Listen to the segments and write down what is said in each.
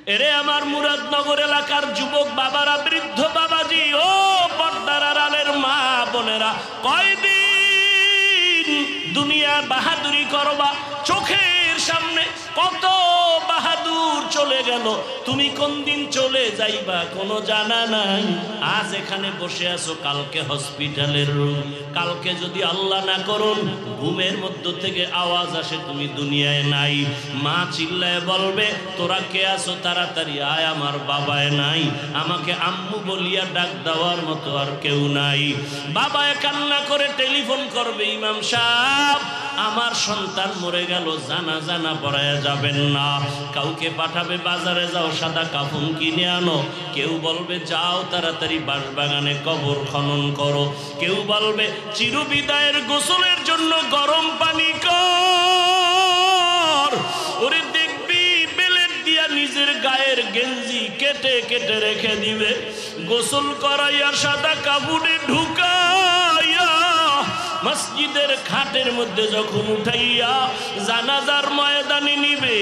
এরে আমার মুরাদনগর এলাকার যুবক বাবারা, বৃদ্ধ বাবাজি, ও পর্দার আড়ালের মা বোনেরা, কয়দিন দুনিয়া বাহাদুরি করবা? চোখের সামনে কত বাহাদুর চলে গেল, তুমি কোন দিন চলে যাইবা কোনো জানা নাই। আজ এখানে বসে আছো, কালকে হসপিটালের রুম, কালকে যদি আল্লাহ না করুন ঘুমের মধ্য থেকে আওয়াজ আসে তুমি দুনিয়ায় নাই, মা চিল্লায় বলবে তোরা কে আছো, তাড়াতাড়ি আয়, আমার বাবায় নাই, আমাকে আম্মু বলিয়া ডাক দেওয়ার মতো আর কেউ নাই। বাবায় কান্না করে টেলিফোন করবে, ইমাম সাহেব আমার সন্তান মরে গেল, জানাজা না পড়ায়া যাবেন না। কাউকে পাঠাবে বাজারে যাও সাদা কাফন কিনে আনো, কেউ বলবে যাও তাড়াতাড়ি বাঁশবাগানে কবর খনন করো, কেউ বলবে চিরবিদায়ের গোসলের জন্য গরম পানি কর। ওরে দেখবি বেলেট দিয়া নিজের গায়ের গেঞ্জি কেটে কেটে রেখে দিবে, গোসল করাইয়া সাদা কাপড়ে ঢুকাইয়া মসজিদের খাটের মধ্যে যখন উঠাইয়া জানাজার ময়দানে নিবে,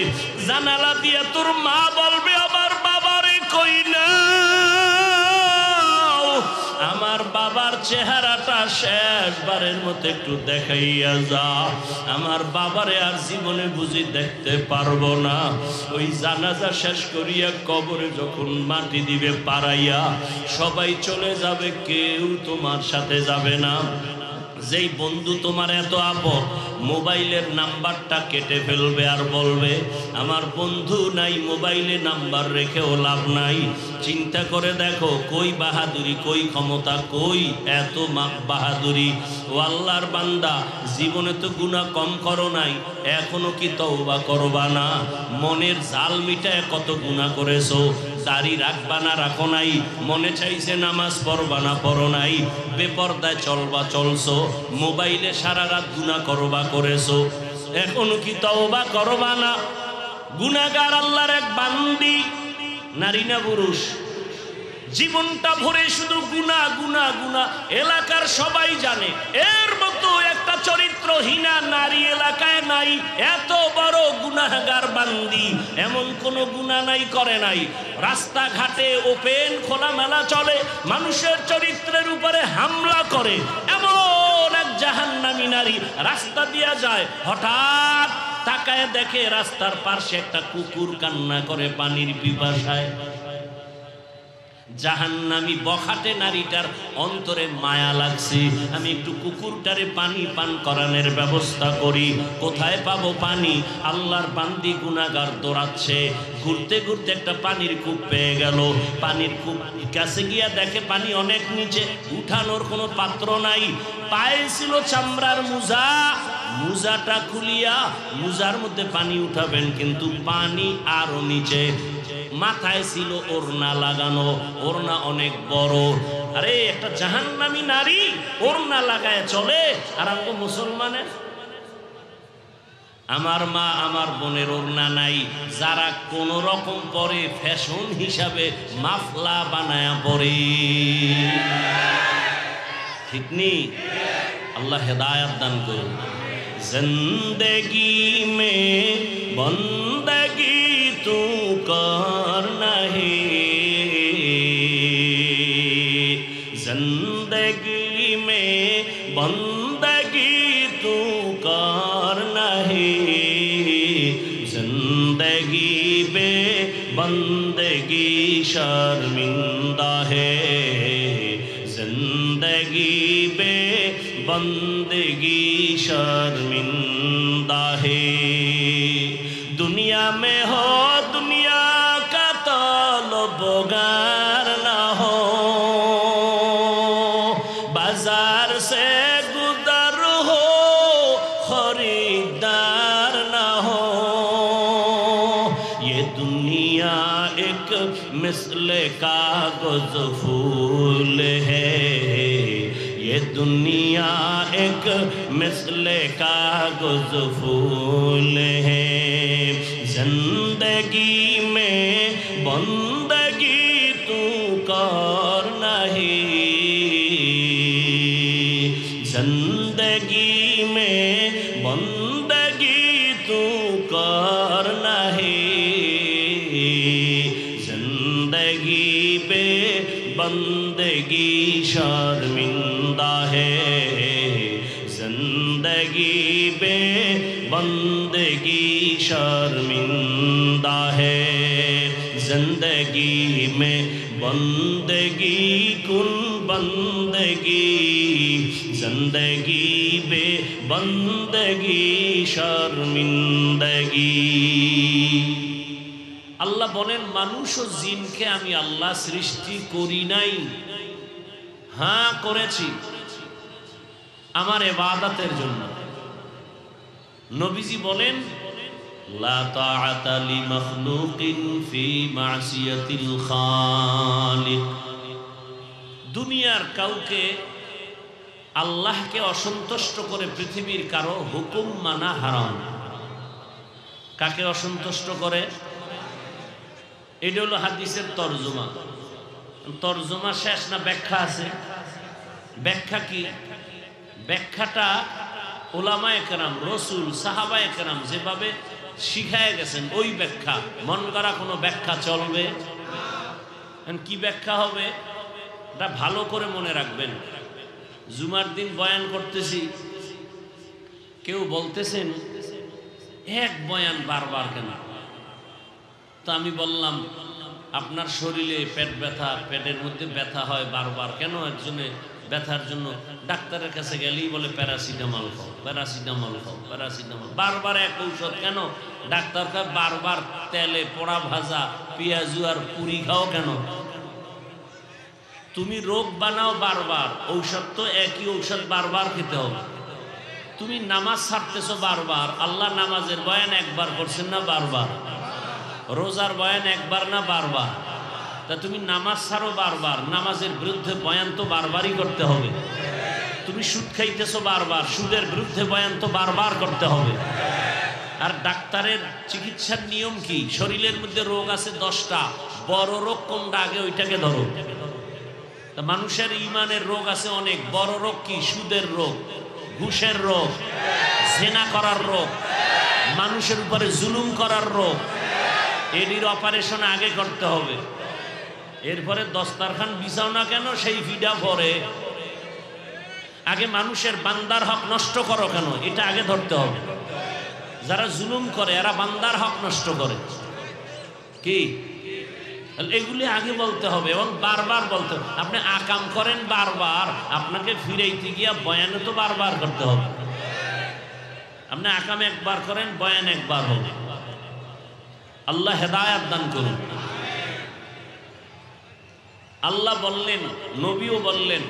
জানালা দিয়া তোর মা বলবে আমার বাবারে কই না, আমার বাবার চেহারাটা শেষবারের মতো একটু দেখাইয়া যা, আমার বাবারে আর জীবনে বুঝি দেখতে পারবো না। ওই জানাজা শেষ করিয়া কবরে যখন মাটি দিবে পাড়াইয়া, সবাই চলে যাবে, কেউ তোমার সাথে যাবে না। যেই বন্ধু তোমার এত আপন, মোবাইলের নাম্বারটা কেটে ফেলবে আর বলবে আমার বন্ধু নাই, মোবাইলে নাম্বার রেখেও লাভ নাই। চিন্তা করে দেখো কই বাহাদুরি, কই ক্ষমতা, কই এত বাহাদুরি। ও আল্লাহর বান্দা, জীবনে তো গুনাহ কম করো নাই, এখনো কি তওবা করবা না? মনের জাল মিটায় কত গুনাহ করেছো, দাড়ি রাখবা না রাখো নাই, মনে চাইছে নামাজ পড়বা না পড়ো নাই, বেপরদায় চলবা চলছো, মোবাইলে সারা রাত গুনাহ করবা করেছো, এখনো কি তওবা করবা না? গুনাহগার আল্লাহর এক বান্দি, নারী না পুরুষ, জীবনটা ভরে শুধু গুনাহ গুনাহ গুনাহ, এলাকার সবাই জানে এর মতো একটা চরিত্রহীনা নারী এলাকায় নাই। এত বড় গুনাহগার বান্দি, এমন কোন গুনাহ নাই করে নাই। রাস্তাঘাটে ওপেন খোলামেলা চলে, মানুষের চরিত্রের উপরে হামলা করে, এমন এক জাহান্নামী নারী রাস্তা দিয়া যায়, হঠাৎ তাকায় দেখে রাস্তার পাশে একটা কুকুর কান্না করে পানির পিপাসায়। জাহান্নামী বখাটে নারীটার অন্তরে মায়া লাগছে, আমি একটু কুকুরটারে পানি পান করানোর ব্যবস্থা করি। কোথায় পাবো পানি? আল্লাহর বান্দি গুনাহগার দৌড়াচ্ছে, ঘুরতে ঘুরতে একটা পানির কূপ পেয়ে গেল। পানির কূপ কাছে গিয়া দেখে পানি অনেক নিচে, উঠানোর কোনো পাত্র নাই। পায়ে ছিল চামড়ার মোজা, মোজাটা খুলিয়া মোজার মধ্যে পানি উঠাবেন, কিন্তু পানি আরো নিচে। মাথায় ছিল ওড়না লাগানো, ওড়না অনেক বড়। আরে একটা জাহান্নামী নারী ওড়না লাগায় চলে, আর আমরা মুসলমানের, আমার মা আমার বোনের ওড়না নাই, যারা কোন রকম পরে ফ্যাশন হিসাবে মাফলা বানায়া পরে, ঠিক নি? আল্লাহ হেদায়েত দান করুন। জিন্দেগি মে বন্দগি তু করনা হে, জিন্দেগি মে বন্দগি তু করনা হে, জিন্দেগি বে বন্দগি শर्मिंदा है, जिंदगी बे बंदगी शर्मिंदा है। दुनिया में हो दुनिया का तलबगार ना हो, बाजार से गुजर हो खरीदार ना हो। ये दुनिया एक मिसले कागज फूल है, ये दुनिया एक मिसले कागज फूल है। जिंदगी में बंदगी तू कर नहीं, जिंदगी में बंदगी तू कर नहीं, जिंदगी बे बंदगी शर्मिंदा है, जिंदगी बे बंदगी शर्मिंदा है, जिंदगी में बंदगी कुन बंदगी, जिंदगी बे बंदगी शर्मिंदगी। আল্লাহ বলেন মানুষ ও জিনকে আমি আল্লাহ সৃষ্টি করি নাই, হ্যাঁ করেছি আমার ইবাদতের জন্য। নবীজি বলেন লা তাআতা লি মাখলুকিন ফি মাসিয়াতিল খালিক, দুনিয়ার কাউকে আল্লাহকে অসন্তুষ্ট করে পৃথিবীর কারো হুকুম মানা হারাম। কাকে অসন্তুষ্ট করে? এটা হলো হাদিসের তরজমা। তরজমা শেষ না ব্যাখ্যা আছে? ব্যাখ্যা কি? ব্যাখ্যাটা উলামায়ে কেরাম, রসুল, সাহাবায়ে কেরাম যেভাবে শিখায় গেছেন ওই ব্যাখ্যা, মন করা কোনো ব্যাখ্যা চলবে? কি ব্যাখ্যা হবে এটা ভালো করে মনে রাখবেন। জুমার দিন বয়ান করতেছি, কেউ বলতেছেন এক বয়ান বারবার কেন? তো আমি বললাম আপনার শরীরে পেট ব্যথা, পেটের মধ্যে ব্যথা হয় বারবার কেন? একজনে ব্যথার জন্য ডাক্তারের কাছে গেলেই বলে প্যারাসিটামল খাও, প্যারাসিটামল খাও, প্যারাসিটামল, বারবার এক ঔষধ কেন? ডাক্তারকে বারবার তেলে পোড়া ভাজা পেঁয়াজু আর পুরি খাও কেন? তুমি রোগ বানাও বারবার, ঔষধ তো একই ঔষধ বারবার খেতে হবে। তুমি নামাজ ছাড়তেছো বারবার, আল্লাহ নামাজের বয়ান একবার করছেন না বারবার? রোজার বয়ান একবার না বারবার? তা তুমি নামাজ ছাড়ো বারবার, নামাজের বিরুদ্ধে বয়ান তো বারবারই করতে হবে। তুমি সুদ খাইতেছো বারবার, সুদের বিরুদ্ধে বয়ান তো বারবার করতে হবে। আর ডাক্তারের চিকিৎসার নিয়ম কি? শরীরের মধ্যে রোগ আছে 10টা, বড় রোগ কোনটা আগে ওইটাকে ধরো। তা মানুষের ইমানের রোগ আছে অনেক, বড় রোগ কি? সুদের রোগ, ঘুষের রোগ, জেনা করার রোগ, মানুষের উপরে জুলুম করার রোগ। এটির অপারেশন আগে করতে হবে। এরপরে দস্তারখান বিছাও না কেন সেই ফিডা পরে, আগে মানুষের বান্দার হক নষ্ট করো কেন এটা আগে ধরতে হবে। যারা জুলুম করে এরা বান্দার হক নষ্ট করে কি, এগুলি আগে বলতে হবে এবং বারবার বলতে হবে। আপনি আকাম করেন বারবার, আপনাকে ফিরাইতে গিয়া বয়ানে তো বারবার করতে হবে। আপনি আকাম একবার করেন, বয়ান একবার হবে। আল্লাহ হেদায়েত দান করুন। আল্লাহ বললেন, নবীও বললেন,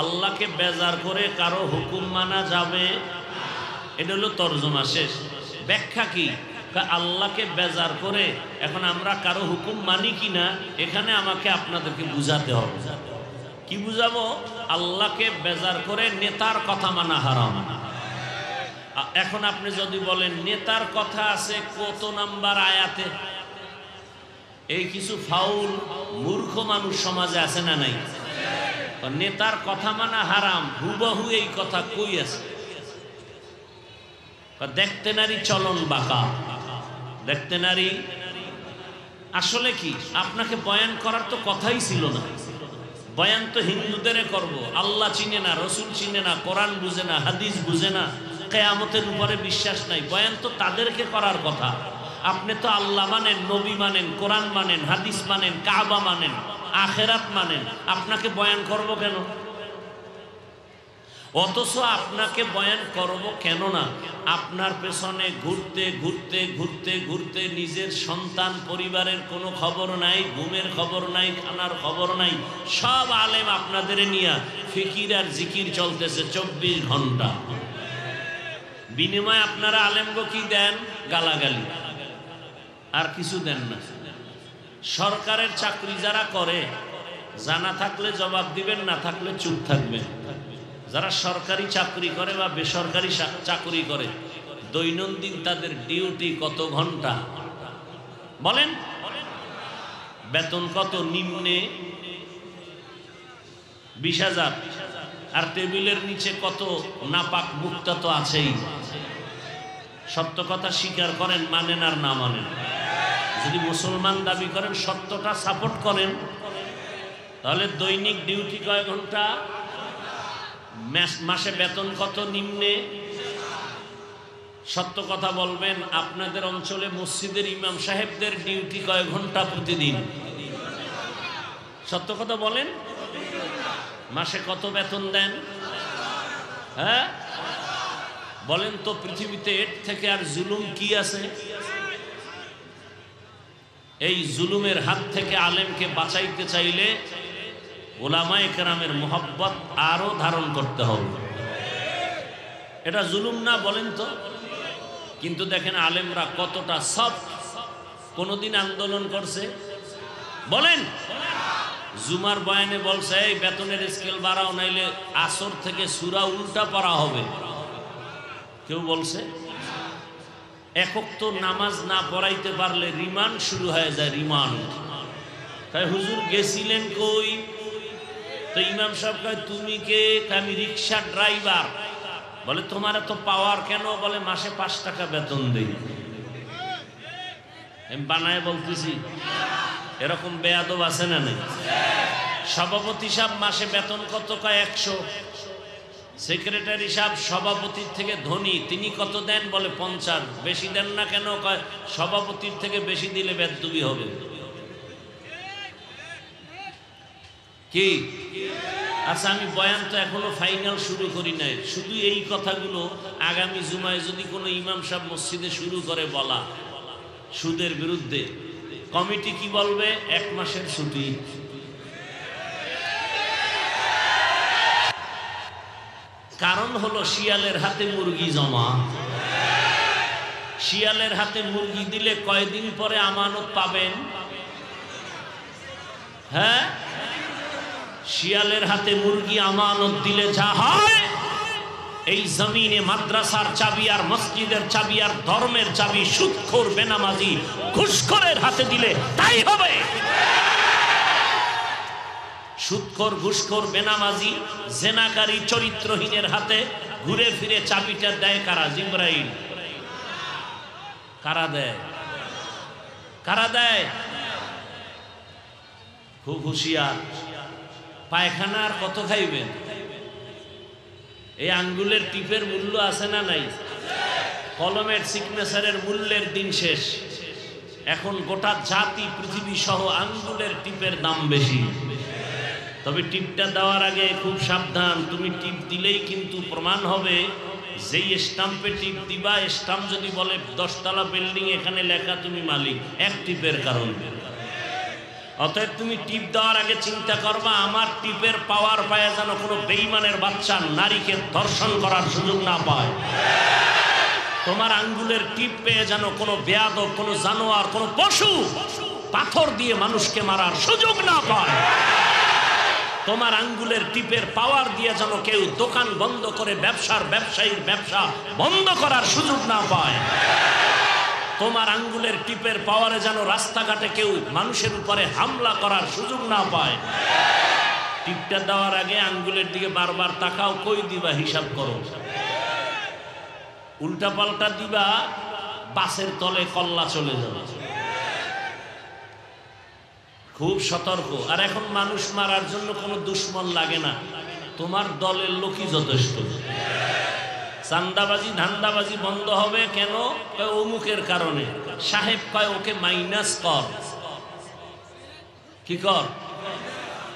আল্লাহকে বেজার করে কারো হুকুম মানা যাবে। এটা হলো তরজমা শেষ। ব্যাখ্যা কি? আল্লাহকে বেজার করে এখন আমরা কারো হুকুম মানি কিনা এখানে আমাকে আপনাদেরকে বুঝাতে হবে। কি বুঝাবো? আল্লাহকে বেজার করে নেতার কথা মানা হারাম। এখন আপনি যদি বলেন নেতার কথা আছে কত নাম্বার আয়াতে, এই কিছু ফাউল মূর্খ মানুষ সমাজে আছে না নাই? নেতার কথা মানা হারাম, হুবহু এই কথা কই আছে? দেখতে নারী চলন বাঁকা, দেখতে নারী। আসলে কি আপনাকে বয়ান করার তো কথাই ছিল না। বয়ান তো হিন্দুদের করব। আল্লাহ চিনে না, রসুল চিনে না, কোরআন বুঝে না, হাদিস বুঝে না, কিয়ামতের উপরে বিশ্বাস নাই, বয়ান তো তাদেরকে করার কথা। আপনি তো আল্লাহ মানেন, নবী মানেন, কোরআন মানেন, হাদিস মানেন, কাবা মানেন, আখেরাত মানেন, আপনাকে বয়ান করব কেন? অথচ আপনাকে বয়ান করব কেন না, আপনার পেছনে ঘুরতে ঘুরতে ঘুরতে ঘুরতে নিজের সন্তান পরিবারের কোনো খবর নাই, ঘুমের খবর নাই, খানার খবর নাই। সব আলেম আপনাদের নিয়ে ফিকির আর জিকির চলতেছে 24 ঘন্টা। বিনিময়ে আপনারা আলেমগো কি দেন? গালাগালি, আর কিছু দেন না। সরকারের চাকরি যারা করে জানা থাকলে জবাব দিবেন, না থাকলে চুপ থাকবেন। যারা সরকারি চাকরি করে বা বেসরকারি চাকরি করে দৈনন্দিন তাদের ডিউটি কত ঘন্টা বলেন? বেতন কত? নিম্নে 20,000, আর টেবিলের নিচে কত নাপাক মুক্তা তো আছেই। সত্য কথা স্বীকার করেন, মানেন আর না মানেন। যদি মুসলমান দাবি করেন, সত্যটা সাপোর্ট করেন, তাহলে দৈনিক ডিউটি কয় ঘন্টা, মাসে বেতন কত নিম্নে? সত্য কথা বলবেন, আপনাদের অঞ্চলে মসজিদের ইমাম সাহেবদের ডিউটি কয় ঘন্টা প্রতিদিন? সত্য কথা বলেন, মাসে কত বেতন দেন? হ্যাঁ বলেন তো, পৃথিবীতে এর থেকে আর জুলুম কি আছে? এই জুলুমের হাত থেকে আলেমকে বাঁচাইতে চাইলে উলামায়ে কেরামের মোহাব্বত আরো ধারণ করতে হবে। এটা জুলুম না বলেন তো? কিন্তু দেখেন আলেমরা কতটা সফট। কোনদিন আন্দোলন করছে? বলেন। জুমার বয়ানে বলছে এই বেতনের স্কেল বাড়াও, নাইলে আসর থেকে সূরা উল্টা পড়া হবে। কেউ বলছে? একক তো নামাজ না পড়াইতে পারলে রিমান্ড শুরু হয়ে যায়, রিমান্ড। তাই হুজুর গেছিলেন কই? তো ইমাম সাহেব কয় তুমি কে? আমি রিক্সা ড্রাইভার। বলে তোমার এত পাওয়ার কেন? বলে মাসে 5 টাকা বেতন দেই। আমি বানায় বলতেছি, এরকম বেয়াদব আছে না নাই? সভাপতি সাহেব মাসে বেতন কত? কয় 100। সেক্রেটারি সাহেব সভাপতির থেকে ধনী, তিনি কত দেন? বলে 50। বেশি দেন না কেন? কয় সভাপতির থেকে বেশি দিলে বেদবি হবে। কি? আচ্ছা, আমি বয়ান তো এখনো ফাইনাল শুরু করি নাই। শুধু এই কথাগুলো আগামী জুমায় যদি কোনো ইমাম সাহেব মসজিদে শুরু করে বলা সুদের বিরুদ্ধে, কমিটি কি বলবে? 1 মাসের ছুটি। কারণ হলো শিয়ালের হাতে মুরগি জমা। শিয়ালের হাতে মুরগি দিলে কয়দিন পরে আমানত পাবেন? হ্যাঁ, শিয়ালের হাতে মুরগি আমানত দিলে যা হয়, এই জমিনে মাদ্রাসার চাবি আর মসজিদের চাবি আর ধর্মের চাবি সুদখোর বেনামাজি ঘুষখোরের হাতে দিলে তাই হবে। সুদখোর, ঘুষখোর, বেনামাজি, জেনাকারী, চরিত্রহীনের হাতে ঘুরে ফিরে চাবিটা দেয় কারা? জিবরাইল। কারা দেয়? কারা দেয়? খুব হুঁশিয়ার। পায়খানা আর কত খাইবেন? এই আঙ্গুলের টিপের মূল্য আছে না নাই? কলমের সিগনেচারের মূল্যের দিন শেষ। এখন গোটা জাতি, পৃথিবী সহ আঙ্গুলের টিপের দাম বেশি। তবে টিপটা দেওয়ার আগে খুব সাবধান। তুমি টিপ দিলেই কিন্তু প্রমাণ হবে, যেই স্টাম্পে টিপ দিবা, স্টাম্প যদি বলে 10 তলা বিল্ডিং, এখানে লেখা তুমি মালিক, 1 টিপের কারণে। অতএব তুমি টিপ দেওয়ার আগে চিন্তা করবা, আমার টিপের পাওয়ার পায় যেন কোনো বেঈমানের বাচ্চা নারীকে ধর্ষণ করার সুযোগ না পায়। তোমার আঙ্গুলের টিপ পেয়ে যেন কোনো বেয়াদব, কোনো জানোয়ার, কোনো পশু পাথর দিয়ে মানুষকে মারার সুযোগ না পায়। তোমার আঙ্গুলের টিপের পাওয়ার দিয়ে যেন কেউ দোকান বন্ধ করে ব্যবসায়ীর ব্যবসা বন্ধ করার সুযোগ না পায়। তোমার আঙ্গুলের টিপের পাওয়ারে যেন রাস্তাঘাটে কেউ মানুষের উপরে হামলা করার সুযোগ না পায়। টিপটা দেওয়ার আগে আঙ্গুলের দিকে বারবার তাকাও, কই দিবা হিসাব করো। উল্টা পাল্টা দিবা, বাসের তলে কল্লা চলে যাবে। খুব সতর্ক। আর এখন মানুষ মারার জন্য কোনো দুশ্মন লাগে না, তোমার দলের লোকই যথেষ্ট। চান্দাবাজি, ধান্দাবাজি বন্ধ হবে কেন? অমুকের কারণে। সাহেব কয় ওকে মাইনাস কর। কি কর?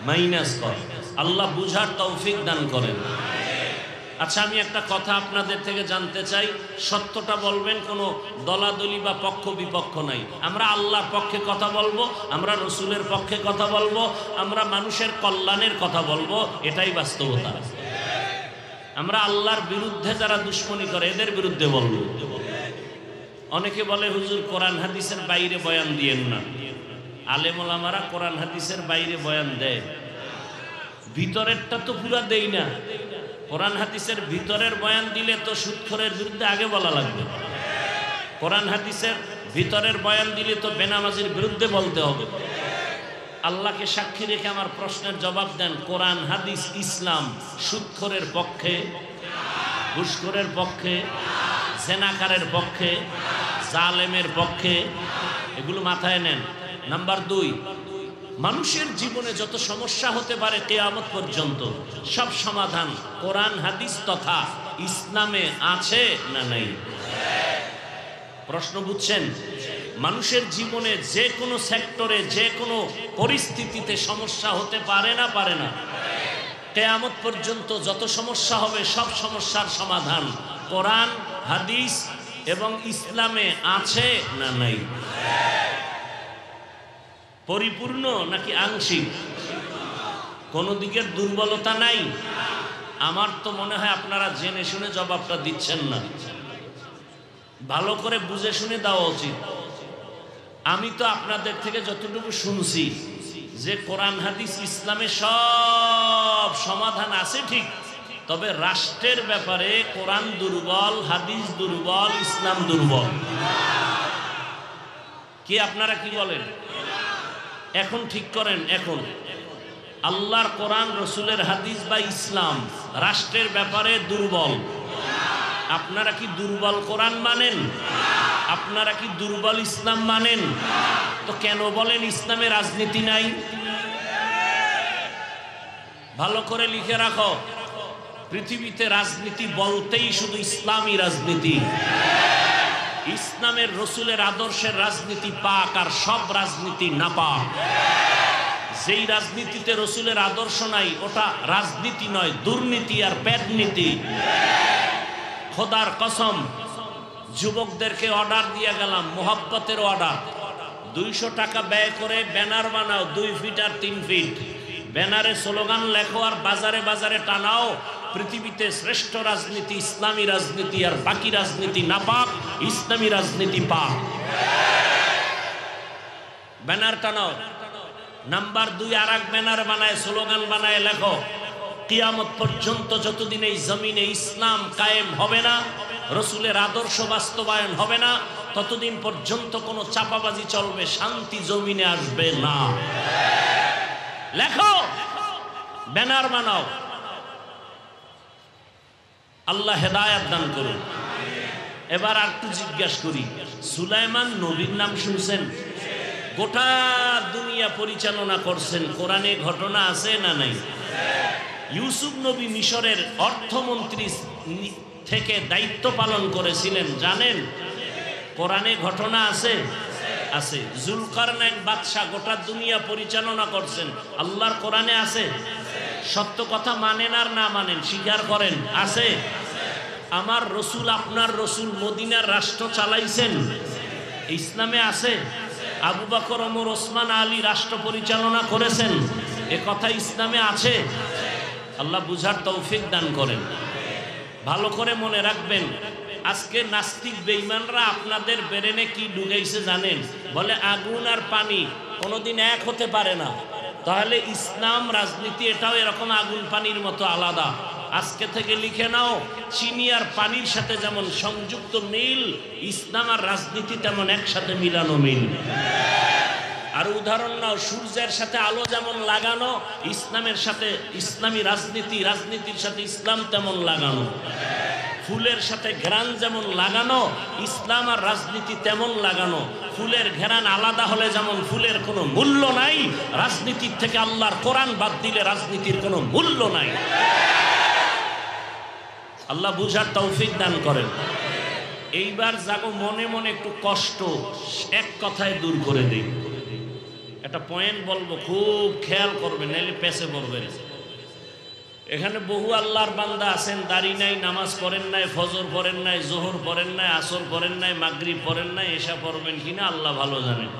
মাইনাস কর। আল্লাহ বুঝার তৌফিক দান করেন। আচ্ছা, আমি একটা কথা আপনাদের থেকে জানতে চাই, সত্যটা বলবেন, কোনো দলাদলি বা পক্ষ বিপক্ষ নাই। আমরা আল্লাহর পক্ষে কথা বলবো, আমরা রসুলের পক্ষে কথা বলবো, আমরা মানুষের কল্যাণের কথা বলবো, এটাই বাস্তবতা। আমরা আল্লাহর বিরুদ্ধে যারা দুশ্মনী করে এদের বিরুদ্ধে বলবো। অনেকে বলে হুজুর কোরআন হাদিসের বাইরে বয়ান দিয়েন না। আলেম ওলামারা কোরআন হাদিসের বাইরে বয়ান দেয়, ভিতরেরটা তো পুরা দেই না। কোরআন হাদিসের ভিতরের বয়ান দিলে তো সুদখোরের বিরুদ্ধে আগে বলা লাগবে। কোরআন হাদিসের ভিতরের বয়ান দিলে তো বেনামাজির বিরুদ্ধে বলতে হবে। আল্লাহকে সাক্ষী রেখে আমার প্রশ্নের জবাব দেন, কোরআন হাদিস ইসলাম সুদখোরের পক্ষে, ঘুষখোরের পক্ষে, জেনাকারের পক্ষে, জালেমের পক্ষে? এগুলো মাথায় নেন। নাম্বার 2, মানুষের জীবনে যত সমস্যা হতে পারে কিয়ামত পর্যন্ত সব সমাধান কোরআন হাদিস তথা ইসলামে আছে না নাই? প্রশ্ন বুঝছেন? মানুষের জীবনে যে কোনো সেক্টরে যে কোনো পরিস্থিতিতে সমস্যা হতে পারে না? পারে না? কিয়ামত পর্যন্ত যত সমস্যা হবে সব সমস্যার সমাধান কোরআন হাদিস এবং ইসলামে আছে না নাই? পরিপূর্ণ নাকি আংশিক? কোনো দিকের দুর্বলতা নাই? আমার তো মনে হয় আপনারা জেনে শুনে জবাবটা দিচ্ছেন না। ভালো করে বুঝে শুনে দেওয়া উচিত। আমি তো আপনাদের থেকে যতটুকু শুনছি যে কোরআন হাদিস ইসলামে সব সমাধান আছে ঠিক, তবে রাষ্ট্রের ব্যাপারে কোরআন দুর্বল, হাদিস দুর্বল, ইসলাম দুর্বল। কি আপনারা কি বলেন? এখন ঠিক করেন, এখন আল্লাহর কোরআন, রসুলের হাদিস বা ইসলাম রাষ্ট্রের ব্যাপারে দুর্বল। আপনারা কি দুর্বল কোরআন মানেন? আপনারা কি দুর্বল ইসলাম মানেন? তো কেন বলেন ইসলামে রাজনীতি নাই? ভালো করে লিখে রাখো, পৃথিবীতে রাজনীতি বলতেই শুধু ইসলামী রাজনীতি। ইসলামের রসুলের আদর্শের রাজনীতি পাক, আর সব রাজনীতি না পাক। যেই রাজনীতিতে রসুলের আদর্শ নাই ওটা রাজনীতি নয়, দুর্নীতি আর পেটনীতি। খোদার কসম, যুবকদেরকে অর্ডার দিয়ে গেলাম, মোহাব্বতের অর্ডার, 200 টাকা ব্যয় করে ব্যানার বানাও 2 ফিট আর 3 ফিট, ব্যানারে স্লোগান লেখো আর বাজারে বাজারে টানাও, পৃথিবীতে শ্রেষ্ঠ রাজনীতি ইসলামী রাজনীতি, আর বাকি রাজনীতি নাপাক, ইসলামী রাজনীতি পাক। ব্যানার টানাও। নাম্বার 2, আর এক ব্যানার বানায়, স্লোগান বানায় লেখো, কিয়ামত পর্যন্ত যতদিন এই জমিনে ইসলাম কায়েম হবে না, রসুলের আদর্শ বাস্তবায়ন হবে না, ততদিন পর্যন্ত কোনো চাপাবাজি চলবে, শান্তি জমিনে আসবে না। লেখো, ব্যানার বানাও। আল্লাহ হেদায়েত দান করুন। এবার আর একটু জিজ্ঞাসা করি, সুলাইমান নবীর নাম শুনছেন? গোটা দুনিয়া পরিচালনা করছেন, কোরআনে ঘটনা আছে না নাই? ইউসুফ নবী মিশরের অর্থমন্ত্রী থেকে দায়িত্ব পালন করেছিলেন, জানেন? কোরআনে ঘটনা আছে? আছে। জুলকারনাইন বাদশা গোটা দুনিয়া পরিচালনা করছেন, আল্লাহর কোরআনে আছে। সত্য কথা মানেন আর না মানেন, স্বীকার করেন, আছে। আমার রসুল, আপনার রসুল মদিনার রাষ্ট্র চালাইছেন, ইসলামে আছে। আবু বকর, ওমর, ওসমান, আলী রাষ্ট্র পরিচালনা করেছেন, এ কথা ইসলামে আছে। আল্লাহ বুঝার তৌফিক দান করেন। ভালো করে মনে রাখবেন, আজকে নাস্তিক বেঈমানরা আপনাদের ব্রেনে কি ঢুকাইছে জানেন? বলে আগুন আর পানি কোনোদিন এক হতে পারে না। তাহলে ইসলাম রাজনীতি এটাও এরকম আগুন পানির মতো আলাদা। আজকে থেকে লিখে নাও, চিনি আর পানির সাথে যেমন সংযুক্ত মিল, ইসলাম আর রাজনীতি তেমন একসাথে মিলানো মিল। আর উদাহরণ নাও, সূর্যের সাথে আলো যেমন লাগানো, ইসলামের সাথে ইসলামী রাজনীতি, রাজনীতির সাথে ইসলাম তেমন লাগানো। ফুলের সাথে ঘেরান যেমন লাগানো, ইসলাম আর রাজনীতি তেমন লাগানো। ফুলের ঘেরান আলাদা হলে যেমন ফুলের কোনো মূল্য নাই, রাজনীতির থেকে আল্লাহর কোরআন বাদ দিলে রাজনীতির কোনো মূল্য নাই। আল্লাহ বুঝার তৌফিক দান করেন। এইবার যাগো মনে মনে একটু কষ্ট এক কথায় দূর করে দিই। একটা পয়েন্ট বলবো, খুব খেয়াল করবেন, নাইলে পেছে পড়বেন। এখানে বহু আল্লাহর বান্দা আছেন, দাড়ি নাই, নামাজ পড়েন নাই, ফজর পড়েন নাই, জোহর পড়েন নাই, আসর পড়েন নাই, মাগরিব পড়েন নাই, এশা পড়বেন কিনা আল্লাহ ভালো জানেন।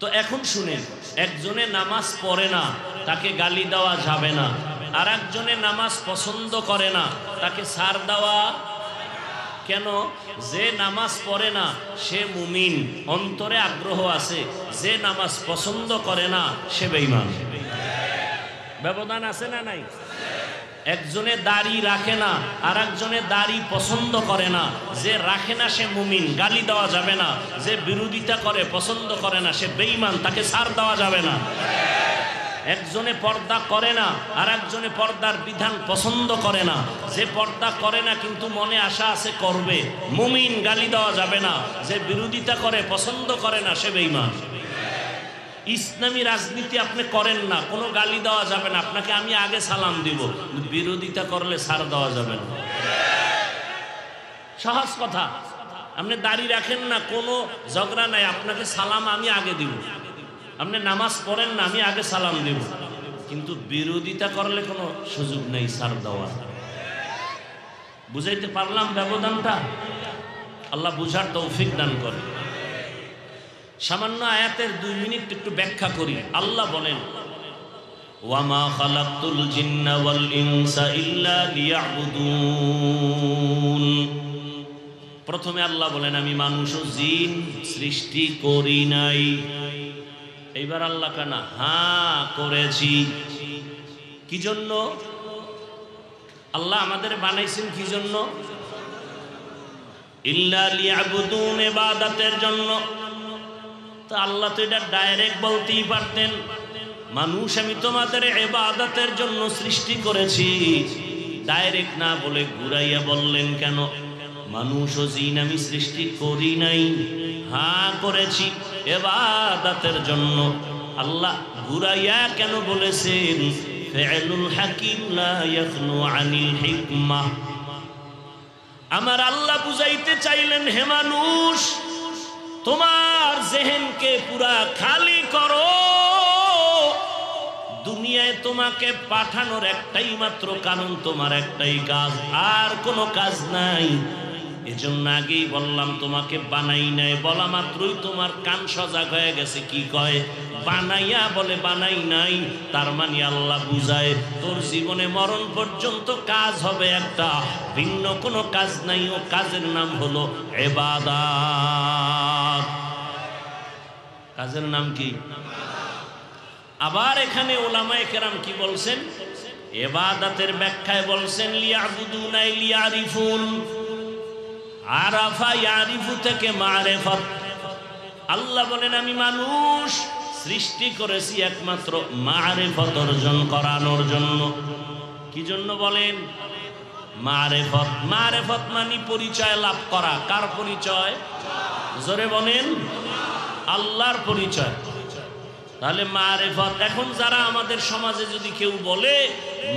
তো এখন শুনেন, একজনে নামাজ পড়ে না, তাকে গালি দেওয়া যাবে না। আর একজনে নামাজ পছন্দ করে না, তাকে ছাড় দেওয়া কেন? যে নামাজ পড়ে না সে মুমিন, অন্তরে আগ্রহ আছে। যে নামাজ পছন্দ করে না সে বেঈমান। ব্যবধান আছে না নাই? একজনে দাড়ি রাখে না, আর একজনে দাড়ি পছন্দ করে না। যে রাখে না সে মুমিন, গালি দেওয়া যাবে না। যে বিরোধিতা করে, পছন্দ করে না, সে বেঈমান, তাকে ছাড় দেওয়া যাবে না। একজনে পর্দা করে না আর একজনে পর্দার বিধান পছন্দ করে না। যে পর্দা করে না কিন্তু মনে আশা আছে করবে, মুমিন, গালি দেওয়া যাবে না। যে বিরোধিতা করে, পছন্দ করে না, সে বেঈমান। ইসলামী রাজনীতি আপনি করেন না, কোনো গালি দেওয়া যাবে না, আপনাকে আমি আগে সালাম দিব, বিরোধিতা করলে ছাড় দেওয়া যাবে না। সহজ কথা। আপনি দাড়ি রাখেন না, কোনো ঝগড়া নাই, আপনাকে সালাম আমি আগে দিব। আপনি নামাজ পড়েন না, আমি আগে সালাম দিব, কিন্তু বিরোধিতা করলে কোনো সুযোগ নেই ছাড় দেওয়ার। বুঝাইতে পারলাম ব্যবধানটা? আল্লাহ বুঝার তৌফিক দান করে। সামান্য আয়াতের 2 মিনিট একটু ব্যাখ্যা করি। আল্লাহ বলেন, ওয়ামা খালাকতুল জিন্না ওয়াল ইনসা ইল্লা লিয়াবুদুন। প্রথমে আল্লাহ বলেন, আমি মানুষ ও জিন সৃষ্টি করি নাই। এইবার আল্লাহ কানা, হ্যাঁ করেছি। কি জন্য? আল্লাহ আমাদের বানাইছেন কি জন্য? ইল্লা লিয়াবুদুন, ইবাদতের জন্য। তো আল্লাহ তো এটা ডাইরেক্ট বলতেই পারতেন, মানুষ আমি তোমাদের ইবাদতের জন্য সৃষ্টি করেছি। ডাইরেক্ট না বলে ঘুরাইয়া বললেন কেন? মানুষ ও জিন আমি সৃষ্টি করি নাই, হ্যাঁ করেছি ইবাদতের জন্য। আল্লাহ ঘুরাইয়া কেন বলেছেন? ফি'লুল হাকিম লা ইয়াখনু আনিল হিকমাহ। আমার আল্লাহ বুঝাইতে চাইলেন, হে মানুষ, তোমার জেহেনকে পুরা খালি করো। দুনিয়ায় তোমাকে পাঠানোর একটাই মাত্র কারণ, তোমার একটাই কাজ, আর কোনো কাজ নাই। এজন্য আগেই বললাম তোমাকে বানাই নাই। বলা মাত্রই তোমার কান সজাগ হয়ে গেছে। কি কয়? বানাইয়া বলে বানাই নাই। তার মানে আল্লাহ বুঝায় তোর জীবনে মরণ পর্যন্ত কাজ হবে একটা, ভিন্ন কোনো কাজ নাই। ও কাজের নাম হলো ইবাদত। কাজের নাম কি? আবার এখানে ওলামায়ে কেরাম কি বলছেন? ইবাদতের ব্যাখ্যায় বলছেন, লিয়াবুদুনা লিয়ারিফুন। আরাফা ইয়ারিফু থেকে মারিফাত। আল্লাহ বলেন, আমি মানুষ সৃষ্টি করেছি একমাত্র মারিফত অর্জন করানোর জন্য। কি জন্য বলেন? মারিফত। মারিফত মানে পরিচয় লাভ করা। কার পরিচয়? জোরে বলেন, আল্লাহর পরিচয়। তাহলে মারিফত। এখন যারা আমাদের সমাজে যদি কেউ বলে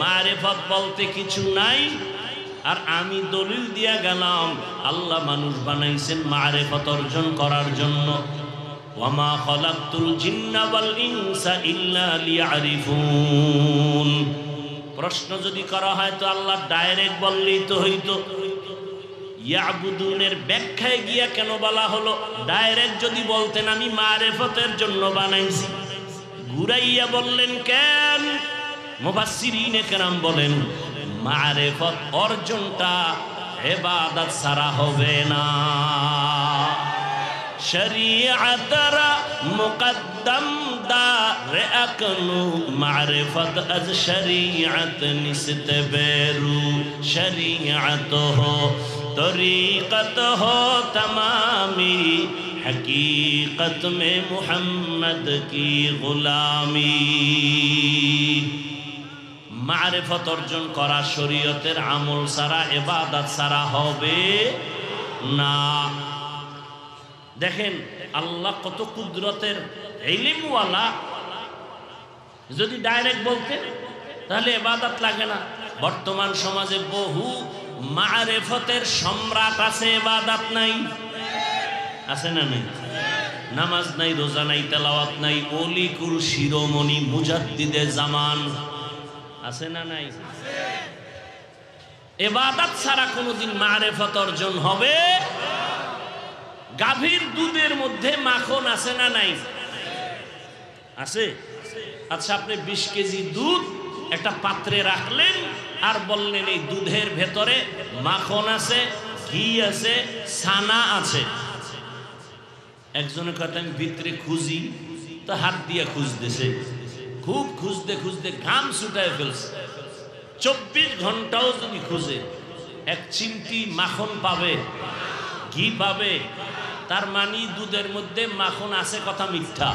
মারিফত বলতে কিছু নাই, আর আমি দলিল দিয়া গেলাম আল্লাহ মানুষ বানাইছেন মারিফত অর্জন করার জন্য। ওয়ামা খালাকতুল জিন্না ওয়াল ইনসা ইল্লা লিয়ারিফুন। প্রশ্ন যদি করা হয় তো আল্লাহ ডাইরেক্ট বললেই তো হইতো। ইয়াবুদুনের ব্যাখ্যায় গিয়া কেন বলা হলো? ডাইরেক্ট যদি বলতেন আমি মারিফতের জন্য বানাইছি, ঘুরাইয়া বললেন কেন? মুফাসসিরিনে কেরাম বলেন, মারিফত অর্জনটা ইবাদত ছাড়া হবে না। শরীয়তরা মুকদ্দম দারে আকনু মারিফত আজ শরীয়ত নিসত বেরু। শরীয়ত হো তরিকত হো তমামি, হकीकत में मोहम्मद की गुलामी। মারিফত অর্জন করা শরীয়তের আমল ছাড়া, ইবাদত ছাড়া হবে না। দেখেন আল্লাহ কত কুদরতের ইলমওয়ালা। যদি ডাইরেক্ট বলতেন তাহলে ইবাদত লাগে না। বর্তমান সমাজে বহু মারিফতের সম্রাট আছে, ইবাদত নাই। আছে না নাই? নামাজ নাই, রোজা নাই, তেলাওয়াত নাই। অলিকুল শিরোমণি মুজাদ্দিদে জামান আছে না নাই? ইবাদত ছাড়া কোনোদিন মারিফত অর্জন হবে? গাভীর দুধের মধ্যে মাখন আছে না নাই? আছে। আচ্ছা, আপনি 20 কেজি দুধ একটা পাত্রে রাখলেন আর বললেন এই দুধের ভেতরে মাখন আছে, ঘি আছে, ছানা আছে। একজনের কথা আমি ভিতরে খুঁজি, তো হাত দিয়ে খুঁজতেছে, খুব খুঁজতে খুঁজতে ঘাম ছুটায় ফেলছে। 24 ঘন্টাও যদি খুঁজে এক চিমটি মাখন পাবে, ঘি পাবে। তার মানে দুধের মধ্যে মাখন আছে, কথা মিথ্যা?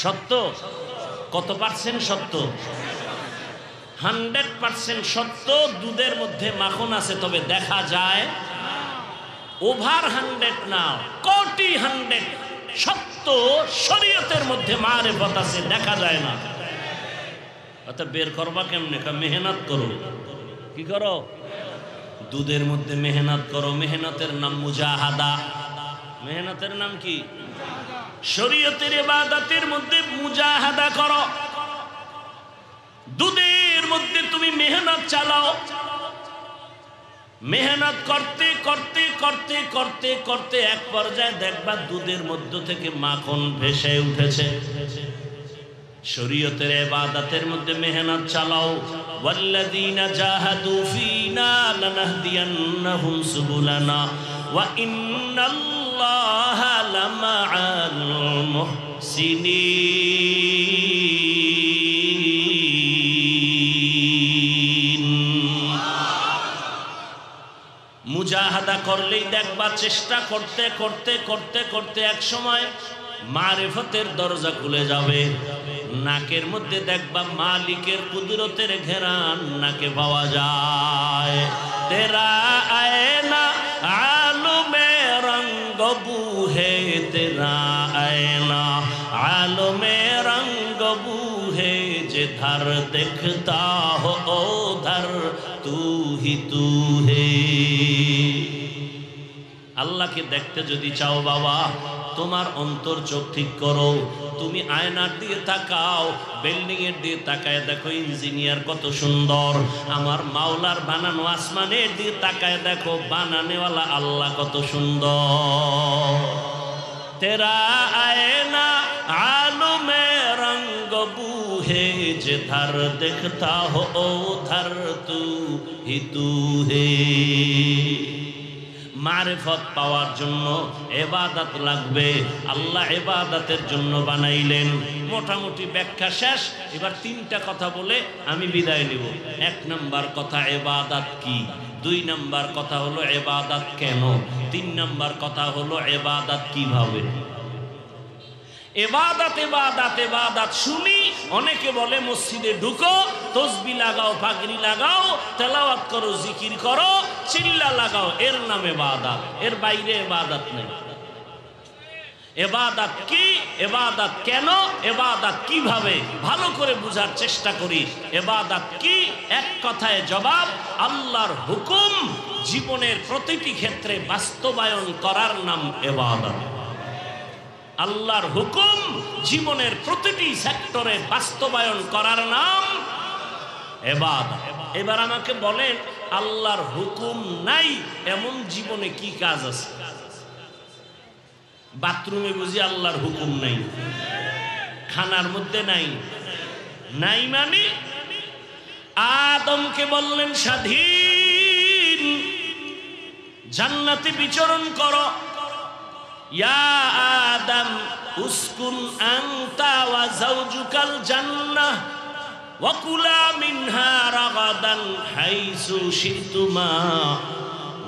সত্য? কত পার্সেন্ট সত্য? 100% সত্য। দুধের মধ্যে মাখন আছে, তবে দেখা যায় ওভার 100 না, কোটি 100 সত্য শরীয়তের মধ্যে মারিফত আছে, দেখা যায় না। অর্থাৎ বের করবা কেমনে? মেহনত করো। কি করো? দুধের মধ্যে মেহনত করো। মেহনতের নাম মুজাহাদা। মেহনতের নাম কি? শরীয়তের ইবাদতের মধ্যে মুজাহাদা করো। দুধের মধ্যে তুমি মেহনত চালাও। মেহনত করতে করতে করতে করতে করতে এক পর্যায়ে দেখবা দুধের মধ্য থেকে মাখন ভেসে উঠেছে। শরীয়তের ইবাদতের মধ্যে মেহনত চালাও। ওয়াল্লাযীনা জাহাদু ফীনা লানাহদিয়ান্নাহুম সুবুলানা ওয়া ইন্নাল্লাহা লামাআল মুহসিনিন। মুজাহাদা করলেই দেখবা চেষ্টা করতে করতে করতে করতে এক সময় মারিফতের দরজা খুলে যাবে। নাকের মধ্যে দেখবা মালিকের কুদরতের ঘেরান নাকে পাওয়া যায়। তেরা আয়না আলমে রঙ্গ বুহে, তেরা আয়না আলমে রঙ্গ বুহে, যে ধর দেখতা হো ও ধর তু হি তু হে। আল্লাহকে দেখতে যদি চাও বাবা, তোমার অন্তর চোখ ঠিক করো। তুমি আয়নার দিয়ে তাকাও, বিল্ডিং এর দিয়ে তাকায় দেখো ইঞ্জিনিয়ার কত সুন্দর। আমার মাওলার বানানো আসমানের দিয়ে তাকায় দেখো বানানেওয়ালা আল্লাহ কত সুন্দর। তেরা আয়না আলমে রঙ্গ বুহে, যে ধর দেখতা হো ও ধর তু হি তু হে। মারিফত পাওয়ার জন্য ইবাদত লাগবে। আল্লাহ ইবাদতের জন্য বানাইলেন। মোটামুটি ব্যাখ্যা শেষ। এবার 3টা কথা বলে আমি বিদায় নিব। 1 নাম্বার কথা ইবাদত কি, 2 নাম্বার কথা হলো ইবাদত কেন, 3 নাম্বার কথা হলো ইবাদত কিভাবে। ইবাদত ইবাদত ইবাদত শুনি অনেকে বলে মসজিদে ঢুকো, তসবিহ লাগাও, পাগড়ি লাগাও, তেলাওয়াত করো, জিকির করো, চিল্লা লাগাও, এর নাম ইবাদত। এর বাইরে ইবাদত নেই। ইবাদত কি, ইবাদত কেন, ইবাদত কিভাবে, ভালো করে বুঝার চেষ্টা করি। ইবাদত কি? এক কথায় জবাব, আল্লাহর হুকুম জীবনের প্রতিটি ক্ষেত্রে বাস্তবায়ন করার নাম ইবাদত। আল্লাহর হুকুম জীবনের প্রতিটি সেক্টরে বাস্তবায়ন করার নাম ইবাদত। এবার আমাকে বলেন, আল্লাহর হুকুম নাই এমন জীবনে কি কাজ আছে? বাথরুমে বুঝি আল্লাহর হুকুম নাই? খানার মধ্যে নাই? নাই মানে আদমকে বললেন স্বাধীন জান্নাতে বিচরণ করো। ইয়া আদম উসকুন আনতা ওয়া যাওজুকাল জান্নাহ ওয়া কুলা মিনহা রাগাদান হাইসু শিতুমা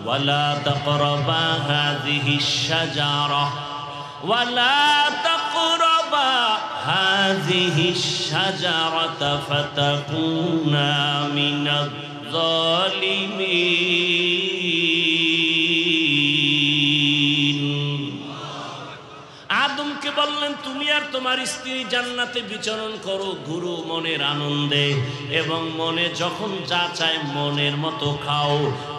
ওয়া লা তাকরাবা হাযিহিশ শাজারা ওয়া লা তাকরাবা হাযিহিশ শাজারাতা ফাতাকুনা মিনাজ জালিমিন। আদমকে বললেন তুমি আর তোমার স্ত্রী জান্নাতে বিচরণ করো, ঘুরো মনের আনন্দে, এবং মনে যখন যা চায় মনের মতো খাও।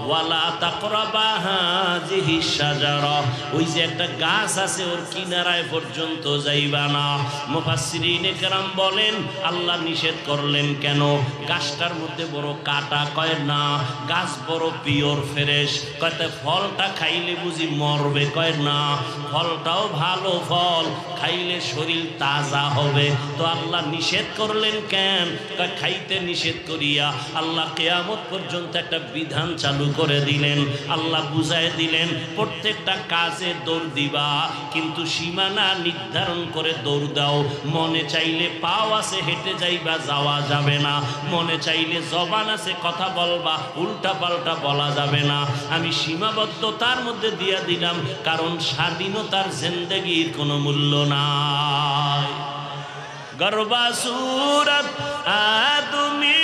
ওয়ালা তাকরাবা হাযিহিশ শাজারা, ওই যে একটা গাছ আছে ওর কিনারায় পর্যন্ত যাইবা না। মুফাসসিরিনে কেরাম বলেন আল্লাহ নিষেধ করলেন কেন? গাছটার মধ্যে বড় কাটা, কয় না গাছ বড় পিওর ফ্রেশ, কয়তে ফলটা খাইলে বুঝি মরবে, কয় না ফলটাও ভালো ফল, খাইলে শরীর তাজা হবে। তো আল্লাহ নিষেধ করলেন কেন? খাইতে নিষেধ করিয়া আল্লাহ কিয়ামত পর্যন্ত একটা বিধান চালু করে দিলেন। আল্লাহ বুঝায় দিলেন প্রত্যেকটা কাজে দৌড় দিবা, কিন্তু সীমানা নির্ধারণ করে দৌড় দাও। মনে চাইলে পাও আছে হেঁটে যাইবা, যাওয়া যাবে না। মনে চাইলে জবান আছে কথা বলবা, উল্টা পাল্টা বলা যাবে না। আমি সীমাবদ্ধতার মধ্যে দিয়া দিলাম, কারণ স্বাধীনতার জিন্দেগির কোনো মূল্য নাই। গর্বা সুরত আদমি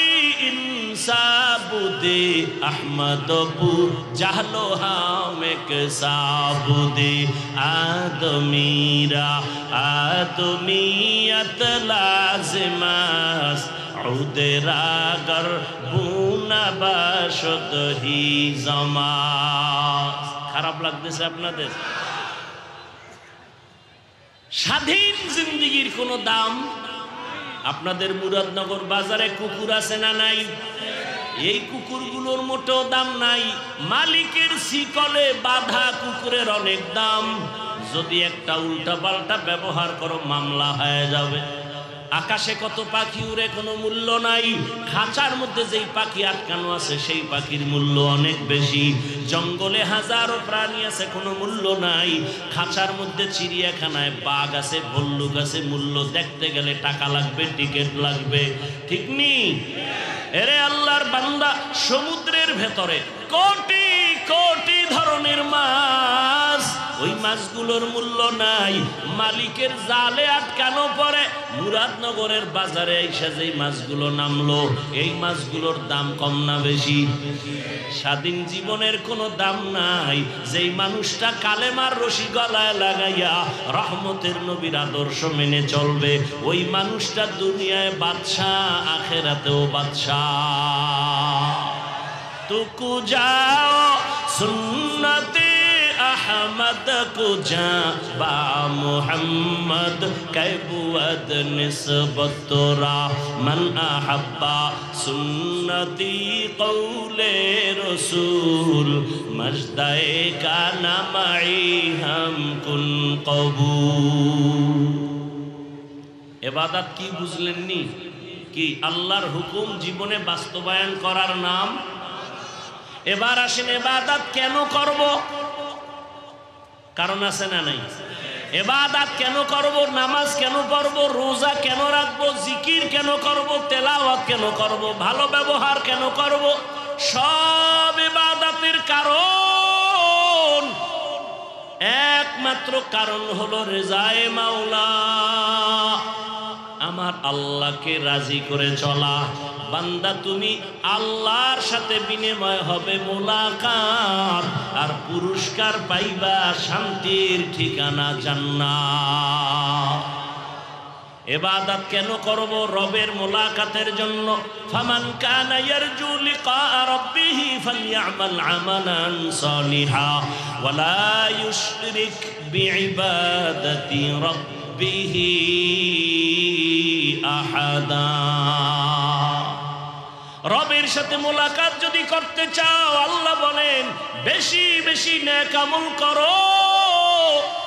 ইনসা বুদে আহমদ বু জাহলো হামেক সাবুদে আদমিরা আদমিয়ত লাজিমাস উদেরাগর বুনা বাশদ হি জমা। খারাপ লাগতেছে আপনাদের? স্বাধীন জিন্দেগির কোনো দাম? আপনাদের মুরাদনগর বাজারে কুকুর আছে না নাই? এই কুকুরগুলোর মোটেও দাম নাই। মালিকের শিকলে বাঁধা কুকুরের অনেক দাম। যদি একটা উল্টা পাল্টা ব্যবহার করো মামলা হয়ে যাবে। আকাশে কত পাখি উড়ে কোনো মূল্য নাই, খাঁচার মধ্যে যেই পাখি আটকানো আছে সেই পাখির মূল্য অনেক বেশি। জঙ্গলে হাজারো প্রাণী আছে, কোনো মূল্য নাই। খাঁচার মধ্যে চিড়িয়াখানায় বাঘ আছে, ভল্লুক আছে, মূল্য দেখতে গেলে টাকা লাগবে, টিকিট লাগবে, ঠিক নি? এরে আল্লাহর বান্দা, সমুদ্রের ভেতরে কোটি কোটি ধরনের মাছ, ওই মাছগুলোর মূল্য নাই। মালিকের জালে আটকানো পরে মুরাদনগরের বাজারে এসে যেই মাছগুলো নামলো, এই মাছগুলোর দাম কম না বেশি? স্বাধীন জীবনের কোনো দাম নাই। যেই মানুষটা কালেমার রশি গলায় লাগাইয়া রহমতের নবীর আদর্শ মেনে চলবে, ওই মানুষটা দুনিয়ায় বাদশাহ, আখেরাতেও বাদশাহ। তুকু যাও সুন্নতে अहमद को जा बा मोहम्मद कैबुअद निस्बत तोरा मन अहब्बा सुन्नती कौले रसूल मजदाए का नमाई हम कुन कबूल। इबादत की बुझलेननी कि আল্লাহর হুকুম জীবনে বাস্তবায়ন করার নাম। এবার আসেন, ইবাদত কেন করব? কারণ আছে না নাই? ইবাদত কেন করব? নামাজ কেন পড়ব? রোজা কেন রাখব? জিকির কেন করব? তেলাওয়াত কেন করব? ভালো ব্যবহার কেন করব? সব ইবাদতের কারণ, একমাত্র কারণ হলো রেজায়ে মাওলা, আমার আল্লাহকে রাজি করে চলা। বান্দা, তুমি আল্লাহর সাথে বিনিময় হবে মোলাকাত, আর পুরস্কার পাইবা শান্তির ঠিকানা জান্নাত। ইবাদত কেন করব? রবের মোলাকাতের জন্য। ফামান কানা ইয়ারজু লিকা রাব্বিহি ফালইআমাল আমালান সালিহা ওয়ালা ইউশরিক বিইবাদাতি রাব্বিহি আহাদা। রবের সাথে মোলাকাত যদি করতে চাও, আল্লাহ বলেন বেশি বেশি নেক আমল করো।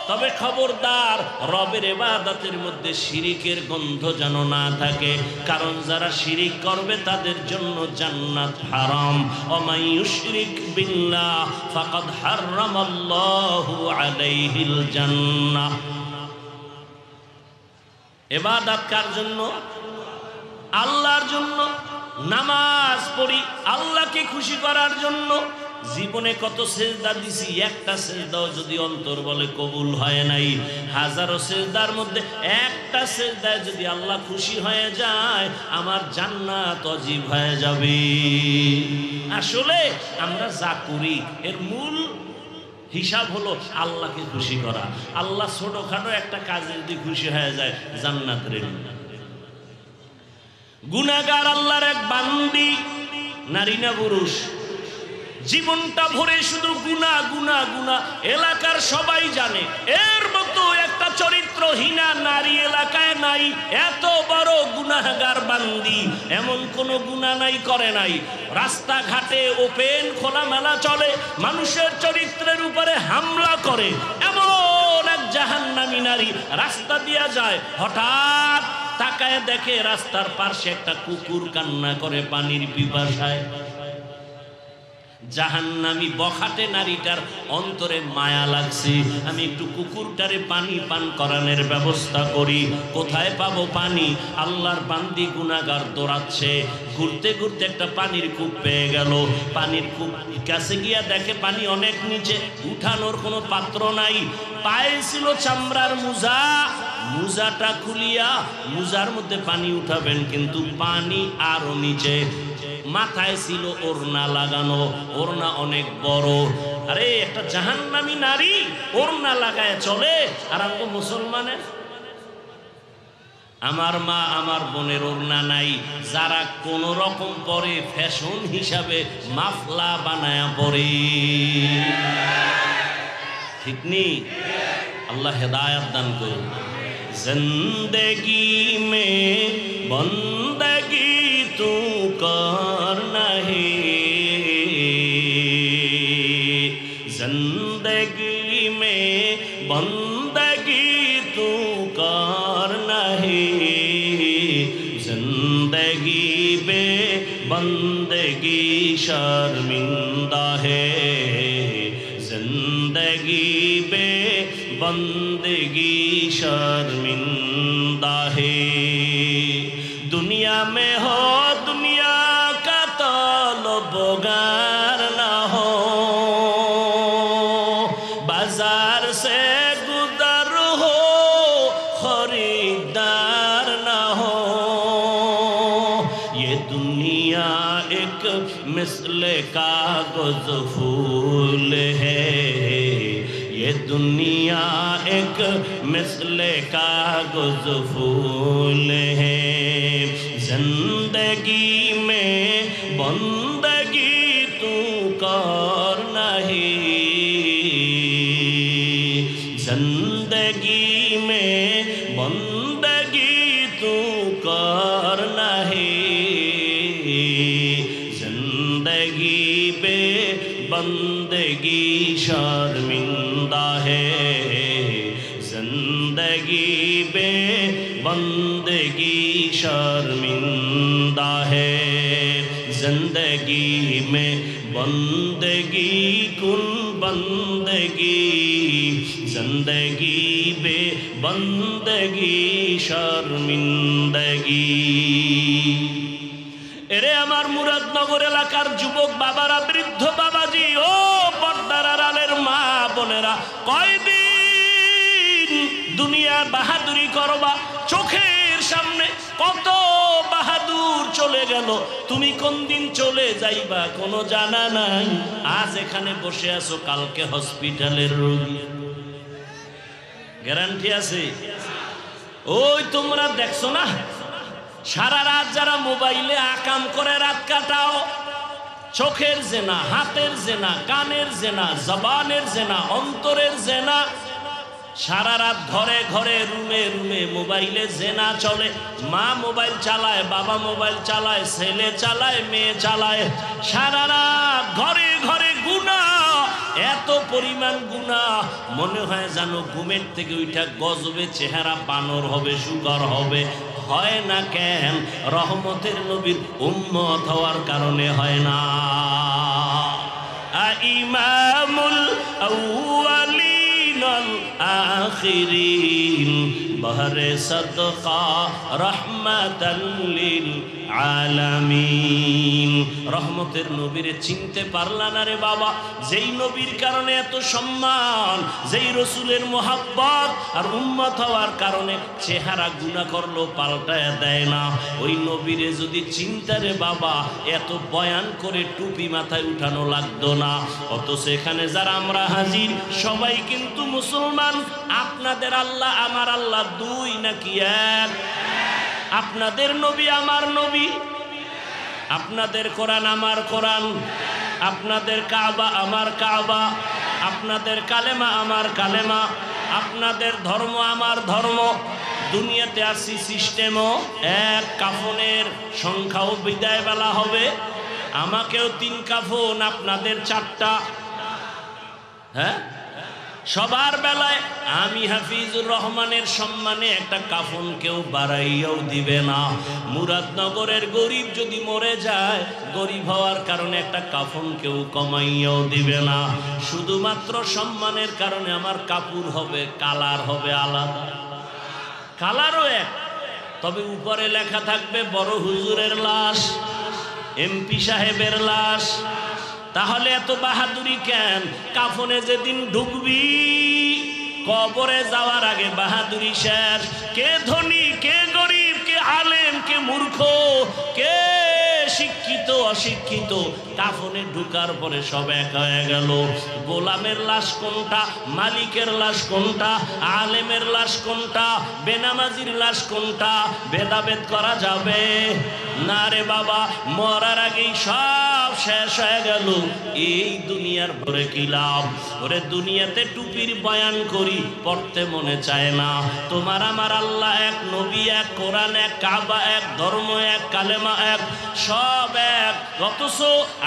তবে খবরদার, রবের ইবাদতের মধ্যে শিরিকের গন্ধ যেন না থাকে, কারণ যারা শিরিক করবে তাদের জন্য জান্নাত হারাম। ওমাই ইউশরিক বিল্লাহ ফাকাদ হারামাল্লাহু আলাইহিল জান্নাহ। ইবাদত কার জন্য? আল্লাহর জন্য। নামাজ পড়ি আল্লাহকে খুশি করার জন্য। জীবনে কত সেজদা দিছি, একটা সেজদাও যদি অন্তর বলে কবুল হয় নাই। হাজারো সেজদার মধ্যে একটা সেজদায় যদি আল্লাহ খুশি হয়ে যায়, আমার জান্নাত অজীব হয়ে যাবে। আসলে আমরা যা করি এর মূল হিসাব হলো আল্লাহকে খুশি করা। আল্লাহ ছোটখাটো একটা কাজে যদি খুশি হয়ে যায়, জান্নাত রেডি। গুনাহগার আল্লাহর এক বান্দি, নারী না পুরুষ, জীবনটা ভরে শুধু গুনাহ গুনাহ গুনাহ, এলাকার সবাই জানে। এর মতো একটা চরিত্রহীনা নারী এলাকায় নাই। এত বড় গুনাহগার বান্দি, এমন কোন গুনাহ নাই করে নাই। রাস্তাঘাটে ওপেন খোলামেলা চলে, মানুষের চরিত্রের উপরে হামলা করে এমন এক জাহান্নামী নারী রাস্তা দিয়া যায়। হঠাৎ তাকায় দেখে রাস্তার পাশে একটা কুকুর কান্না করে পানির পিপাসায়। জাহান্নামী বখাটে নারীটার অন্তরে মায়া লাগছে, আমি একটু কুকুরটারে পানি পান করানোর ব্যবস্থা করি। কোথায় পাবো পানি? আল্লাহর বান্দি গুনাহগার দৌড়াচ্ছে, ঘুরতে ঘুরতে একটা পানির কূপ পেয়ে গেল। পানির কূপ কাছে গিয়া দেখে পানি অনেক নিচে, উঠানোর কোনো পাত্র নাই। পায়ে ছিল চামড়ার মোজা, মুজাটা খুলিয়া মুজার মধ্যে পানি উঠাবেন, কিন্তু পানি আরো নিচে। মাথায় ছিল ওড়না লাগানো, ওড়না অনেক বড়। আরে একটা জাহান্নামী নারী ওড়না লাগায় চলে, আর আমগো মুসলমানের। আমার মা আমার বোনের ওড়না নাই, যারা কোন রকম পরে ফ্যাশন হিসাবে মাফলা বানায়া পরে, ঠিক নি? আল্লাহ হেদায়াত দান করুন। জিন্দেগি মে বন্দগি তু করনা হে, জিন্দেগি মে বন্দগি তু করনা হে, जिंदगी बे बंदगी शर्मिंदा है, जिंदगी बे बंदगी शर्मिंदा है। दुनिया में हो दुनिया का तलबगार ना हो, बाजार से गुजर हो खरीदार ना हो। ये दुनिया एक मिसले कागज फूल है, ये दुनिया एक मिसले कागज फूल है। जिंदगी में बंदगी तू कर नहीं, जिंदगी में बंदगी तू कर नहीं, जिंदगी बे बंदगी शर्मिंदा है, जिंदगी बे बंदगी शर्मिंदा है। जिंदगी में बंदगी कुन बंदगी, जिंदगी बे बंदगी शर्मिंदगी। এরে আমার মুরাদনগর এলাকার যুবক বাবারা, বৃদ্ধ বাবাজি, ও পর্দার আড়ালের মা বোনেরা, কয়দিন দুনিয়ার বাহাদুরি করবা? চোখের সামনে কত বাহাদুর চলে গেল, তুমি কোন দিন চলে যাইবা কোনো জানা নাই। আজ এখানে বসে আছো, কালকে হসপিটালের রোগী, গ্যারান্টি আছে? ওই তোমরা দেখছো না, সারা রাত যারা মোবাইলে আকাম করে রাত কাটাও, চোখের জেনা, হাতের জেনা, কানের জেনা, জবানের জেনা, অন্তরের জেনা, সারা রাত ঘরে ঘরে রুমে রুমে মোবাইলে জেনা চলে। মা মোবাইল চালায়, বাবা মোবাইল চালায়, ছেলে চালায়, মেয়ে চালায়, সারা রাত ঘরে ঘরে গুনাহ, এত পরিমাণ গুনাহ, মনে হয় যেন ঘুমের থেকে উঠা গজবে চেহারা বানর হবে, সুগার হবে। হয় না কেন? রহমতের নবীর উম্মত হওয়ার কারণে হয় না। ইমামুল আউয়ালিন আল আখিরিন বহরে সদকা রহমাতাল লিল আলামিন। রহমতের নবীরে চিনতে পারলা না রে বাবা? যেই নবীর কারণে এত সম্মান, যেই রসুলের মোহাব্বত আর উম্মত হওয়ার কারণে চেহারা গুনাহ করলো পাল্টায় দেয় না, ওই নবীরে যদি চিন্তা রে বাবা, এত বয়ান করে টুপি মাথায় উঠানো লাগতো না। অথচ এখানে যারা আমরা হাজির, সবাই কিন্তু মুসলমান। আপনাদের আল্লাহ আমার আল্লাহ দুই নাকি এক? আপনাদের নবী আমার নবী, আপনাদের কোরআন আমার কোরআন, আপনাদের কাবা আমার কাবা, আপনাদের কালেমা আমার কালেমা, আপনাদের ধর্ম আমার ধর্ম। দুনিয়াতে আসি সিস্টেমও এক, কাফনের সংখ্যাও বিদায় বেলা হবে, আমাকেও 3 কাফন, আপনাদের 4টা। হ্যাঁ, সবার বেলায় আমি হাফিজুর রহমানের সম্মানে একটা কাফন কেউ বাড়াইয়াও দিবে না। মুরাদনগরের গরিব যদি মরে যায়, গরিব হওয়ার কারণে একটা কাফন কেউ কমাইয়াও দিবে না। শুধুমাত্র সম্মানের কারণে আমার কাপড় হবে, কালার হবে আলাদা, কালারও এক, তবে উপরে লেখা থাকবে বড় হুজুরের লাশ, এমপি সাহেবের লাশ। তাহলে এত বাহাদুরি কেন? কাফনে যেদিন ঢুকবি কবরে যাওয়ার আগে বাহাদুরি শেষ। কে ধনী, কে গরিব, কে আলেম, কে মূর্খ, কে শিক্ষিত, অশিক্ষিত, কাফনে ঢুকার পরে সব এক হয়ে গেল। গোলামের লাশ কোনটা, মালিকের লাশ কোনটা, আলেমের লাশ কোনটা, বেনামাজির লাশ কোনটা, ভেদাভেদ করা যাবে না রে বাবা। মরার আগেই সব শেষ হয়ে গেল। এই দুনিয়ার পরে কি লাভ? ওরে দুনিয়াতে টুপির বয়ান করি, পড়তে মনে চায় না। তোমার আমার আল্লাহ এক, নবী এক, কোরআন এক, কাবা এক, ধর্ম এক, কালেমা এক, সব এক, অথচ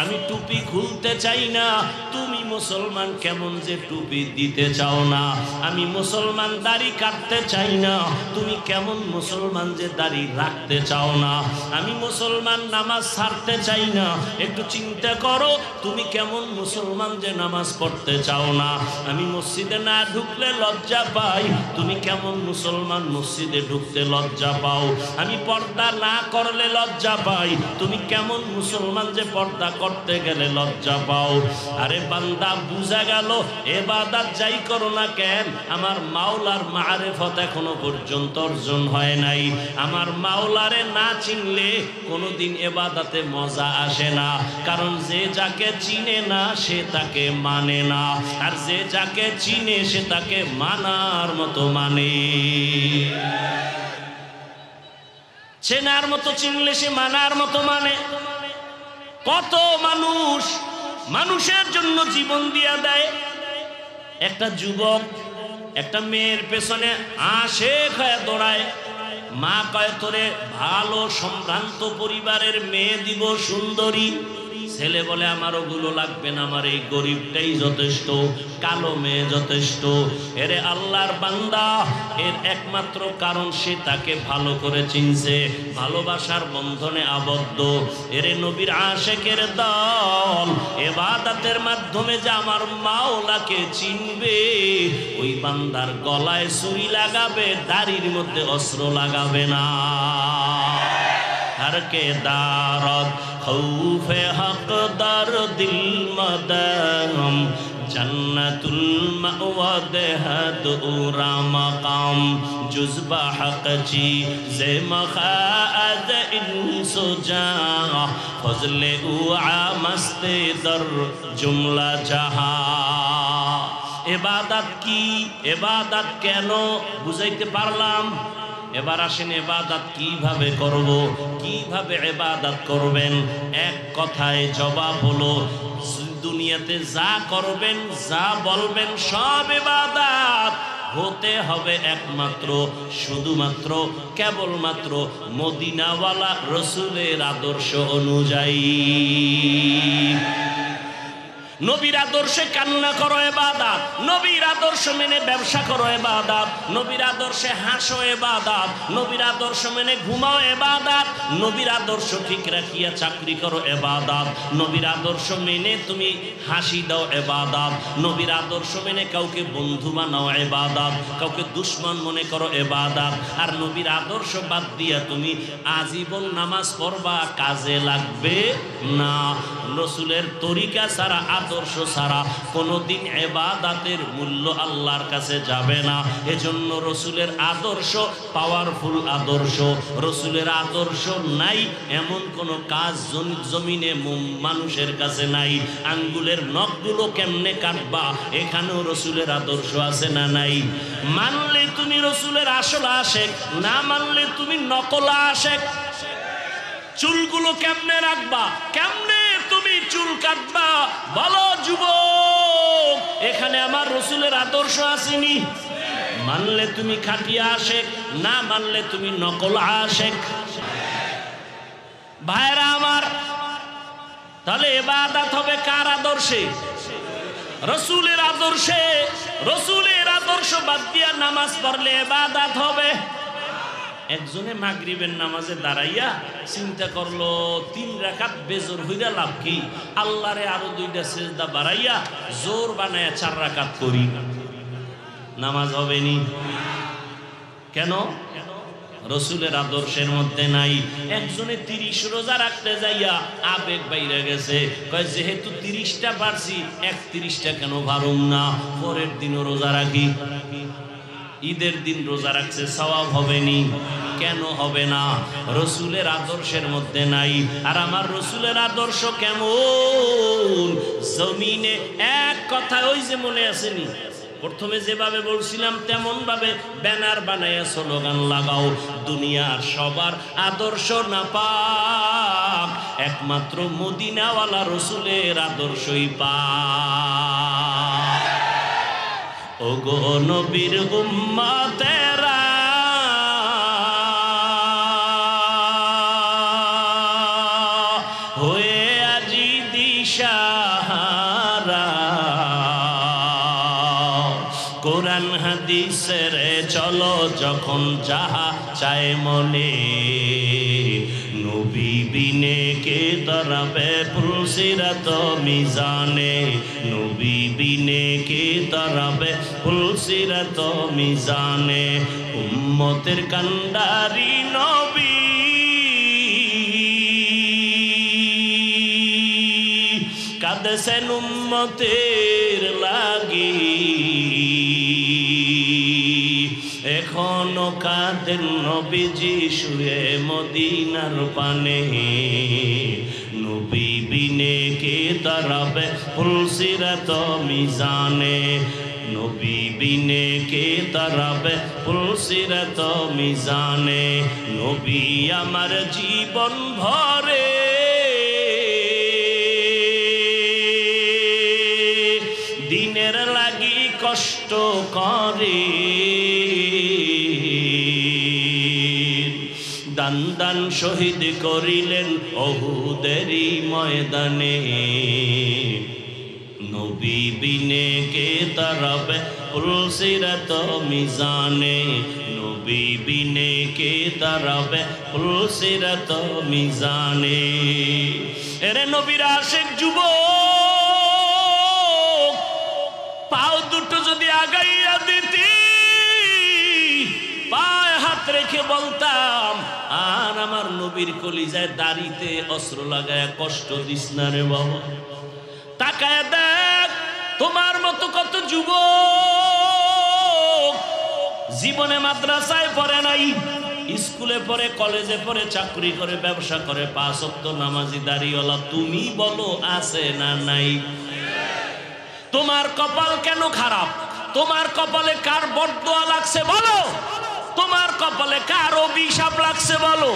আমি টুপি খুলতে চাই না। তুমি মুসলমান কেমন যে টুপি দিতে চাও না? আমি মুসলমান দাড়ি কাটতে চাই না, তুমি কেমন মুসলমান যে দাড়ি রাখতে চাও না? আমি মুসলমান নামাজ ছাড়তে চাই না, একটু চিন্তা করো তুমি কেমন মুসলমান যে নামাজ পড়তে চাও না? আমি মসজিদে না ঢুকলে লজ্জা পাই, তুমি কেমন মুসলমান মসজিদে ঢুকতে লজ্জা পাও? আমি পর্দা না করলে লজ্জা পাই, তুমি কেমন মুসলমান যে পর্দা করতে গেলে লজ্জা পাও? আরে বান্দা, বুঝা গেল ইবাদত যাই করো না কেন, আমার মাওলার মারিফত এখনো পর্যন্ত অর্জন হয় নাই। আমার মাওলারে না চিনলে কোনোদিন ইবাদতে মজা আসে না, কারণ যে যাকে চিনে না সে তাকে মানে না, আর যে যাকে চিনে সে তাকে মানার মতো মানে। চেনার মতো চিনলে সে মানার মতো মানে। কত মানুষ মানুষের জন্য জীবন দিয়া দেয়। একটা যুবক একটা মেয়ের পেছনে আশেক হয়ে দৌড়ায়, মা কয় তোরে ভালো সম্ভ্রান্ত পরিবারের মেয়ে দিব, সুন্দরী। ছেলে বলে আমার ওগুলো লাগবে না, আমার এই গরিবটাই যথেষ্ট, কালো মেয়ে যথেষ্ট। এরে আল্লাহর বান্দা, এর একমাত্র কারণ সে তাকে ভালো করে চিনছে, ভালোবাসার বন্ধনে আবদ্ধ। এরে নবীর আশেকের দল ইবাদতের মাধ্যমে যে আমার মাওলাকে চিনবে, ওই বান্দার গলায় ছুরি লাগাবে, দাড়ির মধ্যে অস্ত্র লাগাবে না। हर के दारत खौफे हक दर दिल मदम जन्नतुल मअवा देहद उरा मकाम जुज़बा हक ची जे मखाद इंसो जा फजले उआ मस्ते दर जुमला जहा। इबादत की इबादत केनो बुझाइते पारलाम। এবার আসেন ইবাদত কিভাবে করব, কিভাবে ইবাদত করবেন। এক কথায় জবাব হলো, দুনিয়াতে যা করবেন, যা বলবেন, সব ইবাদত হতে হবে একমাত্র, শুধুমাত্র, কেবলমাত্র মদিনাওয়ালা রসুলের আদর্শ অনুযায়ী। নবীর আদর্শে কান্না করো ইবাদত, নবীর আদর্শ মেনে ব্যবসা করো ইবাদত, নবীর আদর্শে হাসো ইবাদত, নবীর আদর্শ মেনে ঘুমাও ইবাদত, নবীর আদর্শ ঠিক রাখিয়া চাকরি করো ইবাদত, নবীর আদর্শ মেনে তুমি হাসি দাও ইবাদত, নবীর আদর্শ মেনে কাউকে বন্ধু বানাও ইবাদত, কাউকে দুশমন মনে করো ইবাদত। আর নবীর আদর্শ বাদ দিয়া তুমি আজীবন নামাজ পড়বা, কাজে লাগবে না। রসুলের তরিকা ছাড়া, আদর্শ ছাড়া কোনোদিন ইবাদতের মূল্য আল্লাহর কাছে যাবে না। এজন্য রসুলের আদর্শ পাওয়ারফুল আদর্শ। রসুলের আদর্শ নাই এমন কোনো কাজ জমিনে মানুষের কাছে নাই। আঙ্গুলের নখগুলো কেমনে কাটবা, এখানেও রসুলের আদর্শ আছে না নাই? মানলে তুমি রসুলের আসল আশেক, না মানলে তুমি নকল আশেক। চুলগুলো কেমনে রাখবা, কেমনে তুমি চুল কাটবা, বলো যুবক, এখানে আমার রসুলের আদর্শ আসেনি। মানলে তুমি খাটিয়া আশেক, না মানলে তুমি নকল আশেক। ভাইরা আমার, তাহলে ইবাদত হবে কার আদর্শে? রসুলের আদর্শে। রসুলের আদর্শ বাদ দিয়া নামাজ পড়লে ইবাদত হবে। একজনে মাগরিবের নামাজে দাঁড়াইয়া চিন্তা করলো 3 রাকাত বেজোর হইরা লাভ কি, আল্লাহরে আরো 2টা সিজদা বাড়াইয়া জোর বানায়া 4 রাকাত করি, নামাজ হবে নি। কেন? রসুলের আদর্শের মধ্যে নাই। একজনে 30 রোজা রাখতে যাইয়া আবেগ বাইরে গেছে, কয় যেহেতু 30টা পারছি 31টা কেন পারুম না, পরের দিনও রোজা রাখি। ঈদের দিন রোজা রাখছে, সওয়াব হবে নি? কেন হবে না? রসুলের আদর্শের মধ্যে নাই। আর আমার রসুলের আদর্শ কেমন? জমিনে এক কথা, ওই যে মনে আসেনি প্রথমে যেভাবে বলছিলাম তেমন ভাবে ব্যানার বানাইয়া স্লোগান লাগাও, দুনিয়ার সবার আদর্শ না পাক, একমাত্র মদিনাওয়ালা রসুলের আদর্শই পাক। ওগো নবীর উম্মতেরা, হয়ে আজি দিশাহারা, কোরআন হাদিসের চলো যখন যাহা চায় মনে, নবী বিনে কে তরাবে পুলসিরাত মিজানে, নবী বিনে কে তরাবে পুলসিরাত মিজানে, উম্মতের কান্ডারি নবী কাঁদেছেন উম্মতের লাগি, এখনো কাঁদেন নবীজি শুয়ে মদিনার পানে, নবী বিনে কে তারাবে পুলসিরাত মিজানে, নবী বিনে কে তারাবে পুলসিরাত মিজানে, নবী আমার জীবন ভরে দিনের লাগি কষ্ট করে, দান দান শহীদ করিলেন ওহুদেরই ময়দানে, নবী বিনে কে তারাবে পুলসিরাত মিজানে, নবী বিনে কে তারাবে পুলসিরাত মিজানে। এরে নবীর আশিক যুবক, পাও দুটো যদি আগাইয়া দিতি, পায়ে হাত রেখে বলতাম, আর আমার নবীর কলিজায় দাড়িতে অস্ত্র লাগায় কষ্ট দিস না রে বাবা। তাকায় দেখ, তোমার মতো কত যুবক জীবনে মাদ্রাসায় পড়ে নাই, স্কুলে পড়ে, কলেজে পড়ে, চাকরি করে, ব্যবসা করে, 5 ওয়াক্ত নামাজি দাড়িওয়ালা। তুমি বলো আছে না নাই? তোমার কপাল কেন খারাপ? তোমার কপালে কার বরদোয়া লাগছে বলো? তোমার কপালে কার অভিশাপ লাগছে বলো?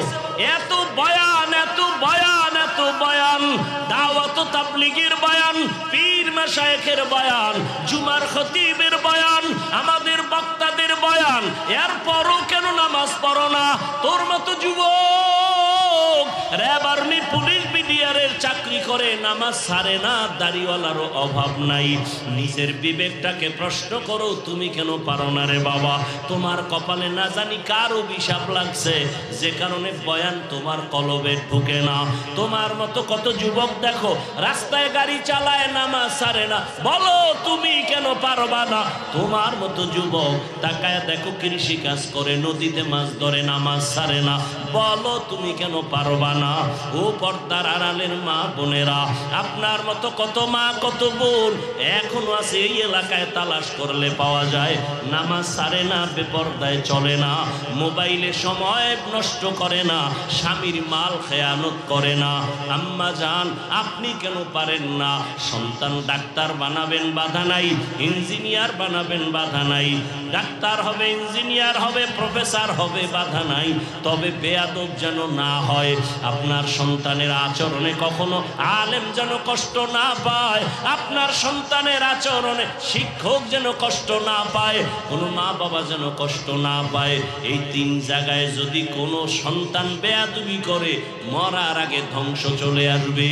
এত বয়ান, এত বয়ান, এত বয়ান, দাওয়াত তাবলীগের বয়ান, পীর মাশায়েখের বয়ান, জুমার খতিবের বয়ান, আমাদের বক্তাদের বয়ান, এরপরও কেন নামাজ পড়ো না? তোর মতো যুবক র্যাব, আর্মি, পুলিশ, বিডিআরের চাকরি করে, নামাজ ছাড়ে না, দাড়িওয়ালারও অভাব নাই। নিজের বিবেকটাকে প্রশ্ন করো, তুমি কেন পারো না রে বাবা? তোমার কপালে না জানি কার অভিশাপ লাগছে, যে কারণে বয়ান তোমার কলবে ঢুকে না। তোমার মতো কত যুবক দেখো রাস্তায় গাড়ি চালায়, নামাজ ছাড়ে না, বলো তুমি কেন পারবা না? তোমার মতো যুবক তাকায় দেখো কৃষি কাজ করে, নদীতে মাছ ধরে, নামাজ ছাড়ে না, বলো তুমি কেন পারবা না? ও পর্দার আড়ালের মা বোনেরা, আপনার মতো কত মা, কত বোন এখনো আছে এই এলাকায়, তালাশ করলে পাওয়া যায়, নামাজ ছাড়ে না, বেপরদায় চলে না, মোবাইলে সময় নষ্ট করে না, স্বামীর মাল খেয়ানত করে না। আম্মা জান, আপনি কেন পারেন না? সন্তান ডাক্তার বানাবেন, বাধা নাই, ইঞ্জিনিয়ার বানাবেন, বাধা নাই, ডাক্তার হবে, ইঞ্জিনিয়ার হবে, প্রফেসর হবে, বাধা নাই, তবে বেয়াদব যেন না হয়। আপনার সন্তানের আচরণে কখনো আলেম যেন কষ্ট না পায়, আপনার সন্তানের আচরণে শিক্ষক যেন কষ্ট না পায়, কোনো মা বাবা যেন কষ্ট না পায়। এই 3 জায়গায় যদি কোনো সন্তান বেয়াদবি করে, মরার আগে ধ্বংস চলে আসবে।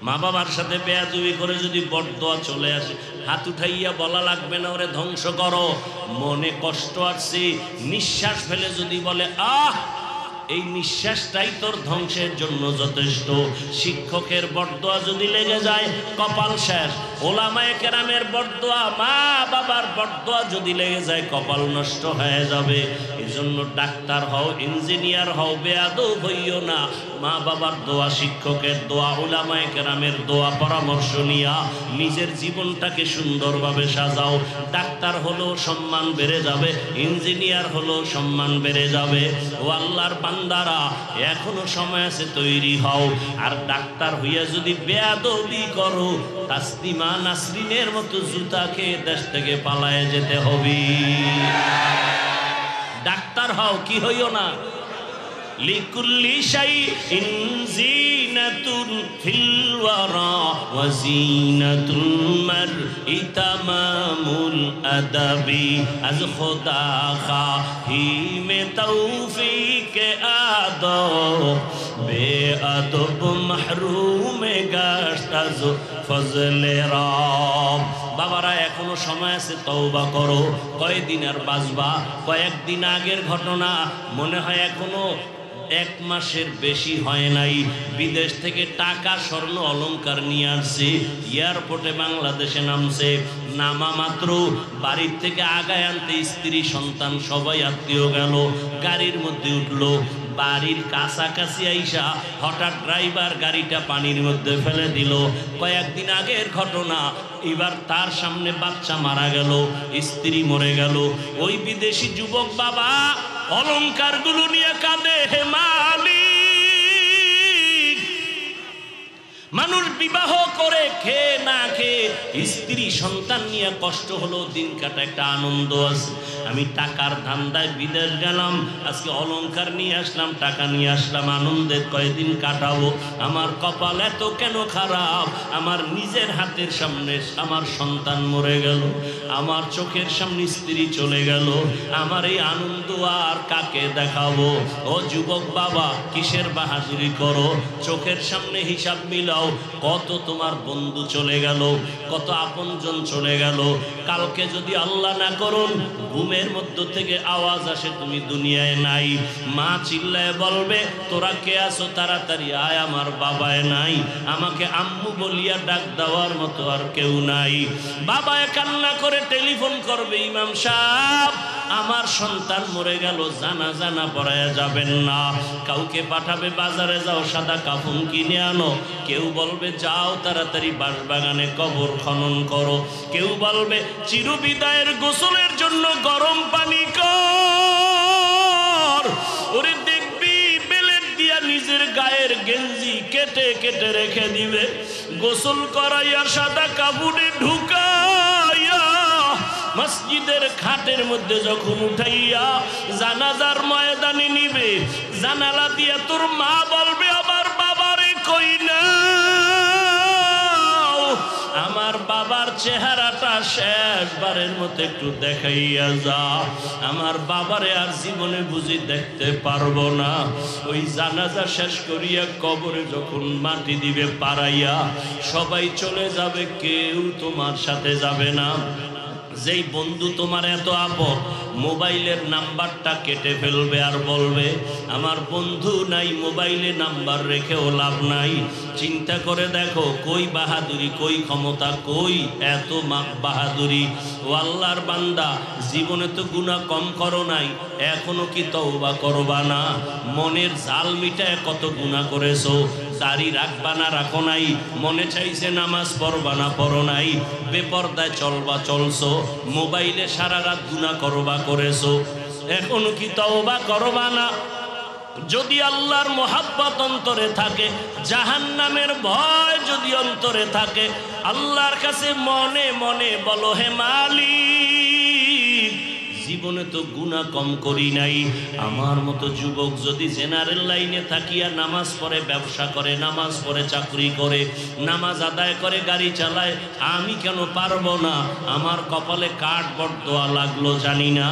মা বাবার সাথে বেয়াদবি করে যদি বরদোয়া চলে আসে, হাত উঠাইয়া বলা লাগবে না ওরে ধ্বংস করো। মনে কষ্ট আসছে, নিঃশ্বাস ফেলে যদি বলে আহ এই নিঃশ্বাসটাই তোর ধ্বংসের জন্য যথেষ্ট। শিক্ষকের বরদোয়া যদি লেগে যায় কপাল শেষ। ওলামায়ে কেরামের বরদোয়া, মা বাবার বরদোয়া যদি লেগে যায় কপাল নষ্ট হয়ে যাবে। এজন্য ডাক্তার হও, ইঞ্জিনিয়ার হও, বেয়াদব হইও না। মা বাবার দোয়া, শিক্ষকের দোয়া, ওলামায়ে কেরামের দোয়া পরামর্শ নিয়া নিজের জীবনটাকে সুন্দরভাবে সাজাও। ডাক্তার হলো সম্মান বেড়ে যাবে, ইঞ্জিনিয়ার হলো সম্মান বেড়ে যাবে। ও আল্লাহর বান্দারা, এখনো সময় আছে, তৈরি হও। আর ডাক্তার হইয়া যদি বেয়াদবি করো, তাসলিমা নাসরিনের মতো জুতাকে দেশ থেকে পালায়ে যেতে হবে। ডাক্তার হও, কি হইও না। লিকুল্লি শাইইন জিনাতুন ফিল ওয়ারা ওয়া জিনাতুল মারই তামামুল আদাবি আজ খোদা খাহিমে তৌফিকে আদব বেআদব মাহরুমে গাশত আজ ফজলে রব। বাবারা, এখনো সময় আছে, তওবা করো। কয়দিন আর বাঁচবা? কয়েকদিন আগের ঘটনা মনে হয় এখনো 1 মাসের বেশি হয় নাই। বিদেশ থেকে টাকা, স্বর্ণ, অলংকার নিয়ে আসছে, এয়ারপোর্টে বাংলাদেশে নামছে। নামা মাত্র বাড়ির থেকে আগায় আনতে স্ত্রী, সন্তান সবাই আত্মীয় গেল, গাড়ির মধ্যে উঠলো। বাড়ির কাছাকাছি আইসা হঠাৎ ড্রাইভার গাড়িটা পানির মধ্যে ফেলে দিল। কয়েকদিন আগের ঘটনা। এবার তার সামনে বাচ্চা মারা গেল, স্ত্রী মরে গেল। ওই বিদেশি যুবক বাবা অলংকারগুলো নিয়ে কাঁদে, হে মালিক। মানুষ বিবাহ করে খেয়ে না খেয়ে, স্ত্রী সন্তান নিয়ে কষ্ট হলো, দিন কাটা, একটা আনন্দ আছে। আমি টাকার ধান্দায় বিদেশ গেলাম, আজকে অলংকার নিয়ে আসলাম, টাকা নিয়ে আসলাম, আনন্দের কয়েকদিন কাটাবো। আমার কপাল এত কেন খারাপ? আমার নিজের হাতের সামনে আমার সন্তান মরে গেল, আমার চোখের সামনে স্ত্রী চলে গেল। আমার এই আনন্দ আর কাকে দেখাবো? ও যুবক বাবা, কিসের বাহাদুরি করো? চোখের সামনে হিসাব মিলাও। কত তোমার বন্ধু চলে গেল, কত আপনজন চলে গেল। কালকে যদি আল্লাহ না করুন ঘুমের মধ্য থেকে আওয়াজ আসে তুমি দুনিয়ায় নাই, মা চিল্লায় বলবে তোরা কে আছো, তাড়াতাড়ি আয়, আমার বাবায় নাই, আমাকে আম্মু বলিয়া ডাক দেওয়ার মতো আর কেউ নাই। বাবায় কান্না করে টেলিফোন করবে, ইমাম সাহেব আমার সন্তান মরে গেল, জানাজা না পড়ায়া যাবেন না। কাউকে পাঠাবে, বাজারে যাও সাদা কাফন কিনে আনো। কেউ বলবে যাও তাড়াতাড়ি বাঁশবাগানে কবর খনন করো। কেউ বলবে চিরবিদায়ের গোসলের জন্য গরম পানি কর। ওরে দেখবি বেলেট দিয়া নিজের গায়ের গেঞ্জি কেটে কেটে রেখে দিবে, গোসল করাইয়া সাদা কাপড়ে ঢুকাইয়া মসজিদের খাটের মধ্যে যখন উঠাইয়া জানাজার ময়দানে নিবে, জানালা দিয়া তোর মা বলবে আমার বাবারে কই না, আমার বাবার চেহারাটা শেষবারের মতো একটু দেখাইয়া যা, আমার বাবারে আর জীবনে বুঝি দেখতে পারবো না। ওই জানাজা শেষ করিয়া কবরে যখন মাটি দিবে পাড়াইয়া, সবাই চলে যাবে, কেউ তোমার সাথে যাবে না। যেই বন্ধু তোমার এত আপন, মোবাইলের নাম্বারটা কেটে ফেলবে আর বলবে আমার বন্ধু নাই, মোবাইলে নাম্বার রেখেও লাভ নাই। চিন্তা করে দেখো কই বাহাদুরি, কই ক্ষমতা, কই এত বাহাদুরি। ও আল্লাহর বান্দা, জীবনে তো গুনাহ কম করো নাই, এখনো কি তওবা করবা না? মনের জাল মিটায় কত গুনাহ করেছো। দাড়ি রাখবা না রাখো নাই, মনে চাইছে নামাজ পড়বা না পড়ো নাই, বেপরদায় চলবা চলছো, মোবাইলে সারা রাত গুনাহ করবা করেছো, এখনো কি তওবা করবা না? যদি আল্লাহর মোহাব্বত অন্তরে থাকে, জাহান্নামের ভয় যদি অন্তরে থাকে, আল্লাহর কাছে মনে মনে বলো হে মালিক, জীবনে তো গুনাহ কম করি নাই। আমার মতো যুবক যদি জেনারেল লাইনে থাকিয়া নামাজ পড়ে, ব্যবসা করে, নামাজ পড়ে, চাকরি করে, নামাজ আদায় করে, গাড়ি চালায়, আমি কেন পারবো না? আমার কপালে কাঠ বড়দোয়া লাগলো জানি না।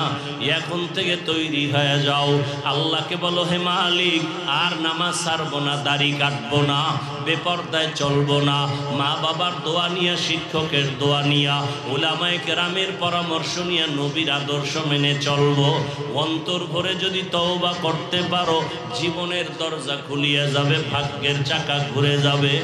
এখন থেকে তৈরি হয়ে যাও, আল্লাহকে বলো হে মালিক আর নামাজ ছাড়বো না, দাড়ি কাটবো না, বেপরদায় চলবো না। মা বাবার দোয়া নিয়া, শিক্ষকের দোয়া নিয়া, উলামায়ে কেরামের পরামর্শ নিয়া, নবীর আদর্শ মেনে চলবো। অন্তর ভরে যদি তওবা করতে পারো, জীবনের দরজা খুলিয়া যাবে, ভাগ্যের চাকা ঘুরে যাবে।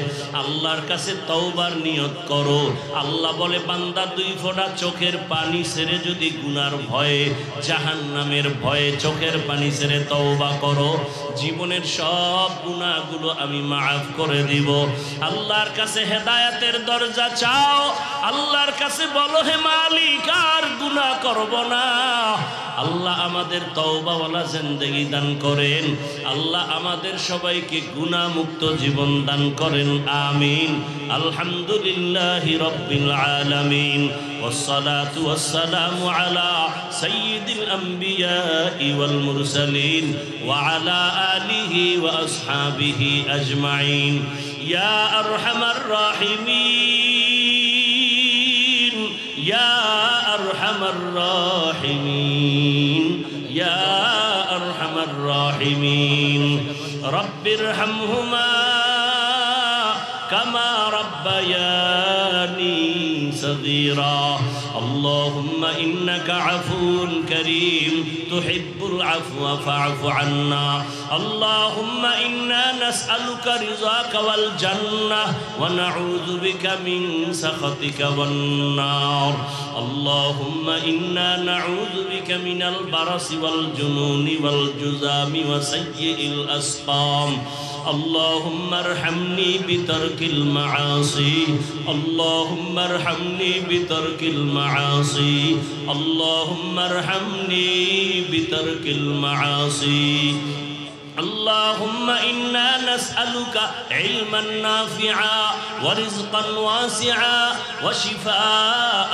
আল্লাহর কাছে তওবার নিয়ত করো। আল্লাহ বলে, বান্দা 2 ফোঁটা চোখের পানি ছেড়ে যদি গুনার ভয়ে, জাহান্নামের ভয়ে চোখের পানি ছেড়ে তওবা করো, জীবনের সব গুনাহগুলো আমি মাফ করে দিব। আল্লাহর কাছে হেদায়েতের দরজা চাও। আল্লাহর কাছে বলো, হে মালিক, আর গুনাহ করব না। আল্লাহ আমাদের তওবাওয়ালা জিন্দেগি দান করেন। আল্লাহ আমাদের সবাইকে গুনাহ মুক্ত জীবন দান করেন। আমিন। আলহামদুলিল্লাহি রাব্বিল আলামিন। والصلاة والسلام على سيد الأنبياء والمرسلين وعلى آله وأصحابه أجمعين. يا أرحم الراحمين، يا أرحم الراحمين، يا أرحم الراحمين. رب ارحمهما كما ربياني صغيرا. اللهم إنك عفو كريم تحب العفو فاعف عنا. اللهم إنا نسألك رضاك والجنة ونعوذ بك من سخطك والنار. اللهم إنا نعوذ بك من البرص والجنون والجذام وسيء الأسقام. اللهم ارحمني بترك المعاصي، اللهم ارحمني بترك المعاصي، اللهم ارحمني بترك المعاصي. اللهم إنا نسألك علما نافعا ورزقا واسعا وشفاء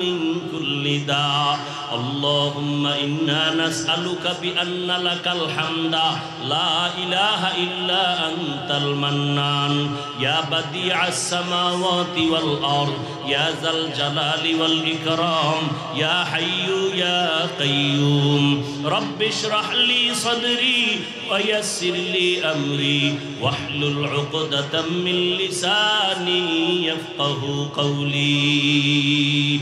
من كل داء. اللهم إنا نسألك بأن لك الحمد لا إله إلا أنت المنان. يا بديع السماوات والأرض، يا ذا الجلال والإكرام، يا حي يا قيوم. رب اشرح لي صدري ويسر لي أمري واحلل عقدة من لساني يفقه قولي.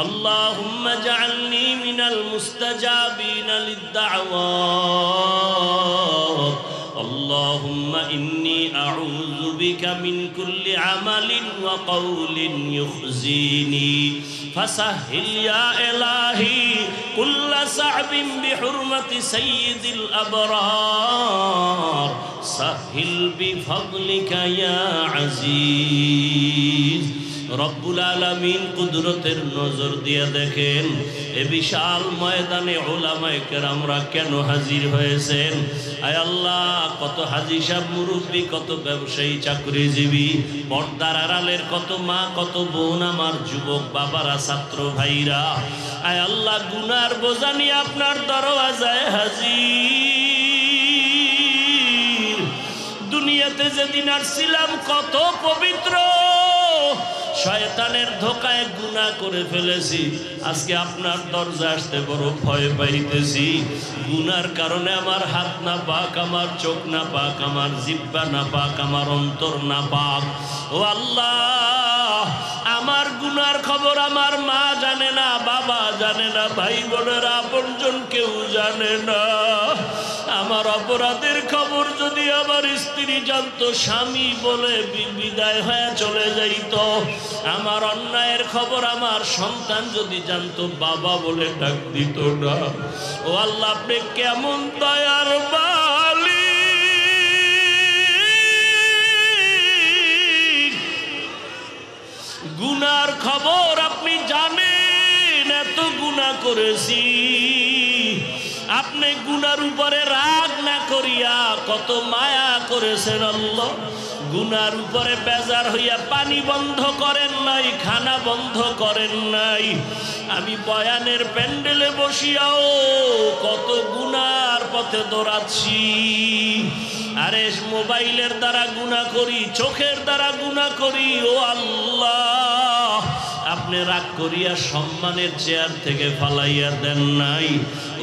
اللهم اجعلني من المستجابين للدعوات. اللهم إني أعوذ بك من كل عمل وقول يخزيني، فسهل يا إلهي كل صعب بحرمة سيد الأبرار. سهل بفضلك يا عزيز. রব্বুল আলামিন কুদরতের নজর দিয়ে দেখেন এ বিশাল ময়দানে উলামায়ে কেরামরা কেন হাজির হয়েছেন। আয় আল্লাহ, কত হাজী সাহেব মুরব্বী, কত ব্যবসায়ী চাকরিজীবী, পর্দার আড়ালের কত মা, কত বোন, আমার যুবক বাবারা, ছাত্র ভাইরা, আয় আল্লাহ, গুনার বোঝা নিয়ে আপনার দরওয়াজায় হাজির। দুনিয়াতে যেদিন আসছিলাম কত পবিত্র, শয়তানের ধোকায় গুনাহ করে ফেলেছি। আজকে আপনার দরজা আসতে বড় ভয় পাইতেছি। গুনার কারণে আমার হাত না পাক, আমার চোখ না পাক, আমার জিহ্বা না পাক, আমার অন্তর না পাক। ও আল্লাহ, আমার গুনার খবর আমার মা জানে না, বাবা জানে না, ভাই বোনেরা আপনজন কেউ জানে না। আমার অপরাধের খবর যদি আমার স্ত্রী জানতো, স্বামী বলে বিদায় হয়ে চলে যাইত। আমার অন্যায়ের খবর আমার সন্তান যদি জানতো, বাবা বলে ডাক দিত না। ও আল্লাহ, আপনি কেমন দয়ার মালিক। গুনার খবর আপনি জানেন, এত গুনাহ করেছি। আপনি গুনার উপরে রাগ না করিয়া কত মায়া করেছেন আল্লাহ। গুনার উপরে বেজার হইয়া পানি বন্ধ করেন নাই, খানা বন্ধ করেন নাই। আমি বয়ানের প্যান্ডেলে বসিয়াও কত গুনার পথে দৌড়াচ্ছি। আরে মোবাইলের দ্বারা গুনাহ করি, চোখের দ্বারা গুনাহ করি। ও আল্লাহ, আপনি আপনি রাগ করিয়া সম্মানের চেয়ার থেকে ফালাইয়া দেন নাই।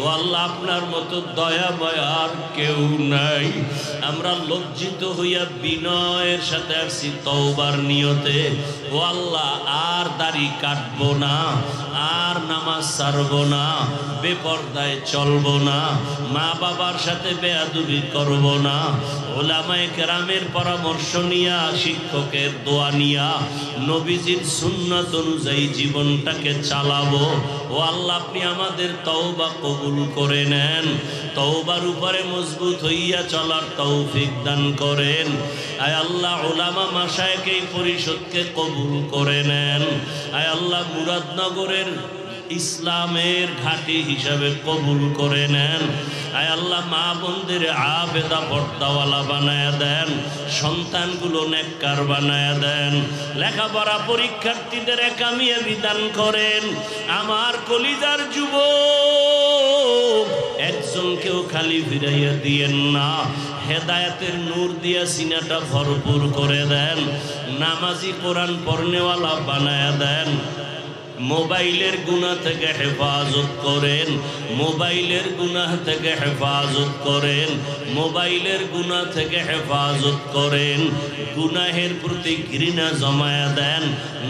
ও আল্লাহ, আপনার মতো দয়াময় আর কেউ নাই। আমরা লজ্জিত হইয়া বিনয়ের সাথে আসছি তওবার নিয়তে। ও আল্লাহ, আর দাড়ি কাটবো না, আর নামাজ ছাড়বো না, বেপরদায় চলবো না, মা বাবার সাথে বেয়াদবি করব না, ওলামায়ে কেরামের পরামর্শ নিয়া, শিক্ষকের দোয়া নিয়া, নবীজির সুন্নাত অনুযায়ী জীবনটাকে চালাবো। ও আল্লাহ, আপনি আমাদের তওবা কবুল করে নেন। তওবার উপরে মজবুত হইয়া চলার তৌফিক দান করেন। আয় আল্লাহ, উলামা মাশায়েখ এই পরিষদকে কবুল করে নেন। আয় আল্লাহ, মুরাদনগরের ইসলামের ঘাঁটি হিসাবে কবুল করে নেন। আয় আল্লাহ, মা বোনদের আবেদা পর্দাওয়ালা বানায়া দেন, সন্তানগুলো নেককার বানায়া দেন, লেখাপড়া পরীক্ষার্থীদের কামিয়াবি দান করেন। আমার কলিজার যুবক একজনকেও খালি ফিরাইয়া দিয়েন না, হেদায়েতের নূর দিয়া সিনাটা ভরপুর করে দেন, নামাজি কোরআন পড়নেওয়ালা বানায়া দেন। মোবাইলের গুনাহ থেকে হেফাজত করেন, মোবাইলের গুনাহ থেকে হেফাজত করেন, মোবাইলের গুনাহ থেকে হেফাজত করেন। গুনাহের প্রতি ঘৃণা জমায়া দেন,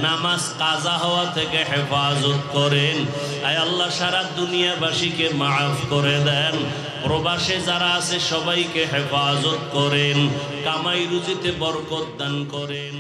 নামাজ কাজা হওয়া থেকে হেফাজত করেন। আয় আল্লাহ, সারা দুনিয়াবাসীকে মাফ করে দেন। প্রবাসে যারা আছে সবাইকে হেফাজত করেন, কামাই রুজিতে বরকত দান করেন।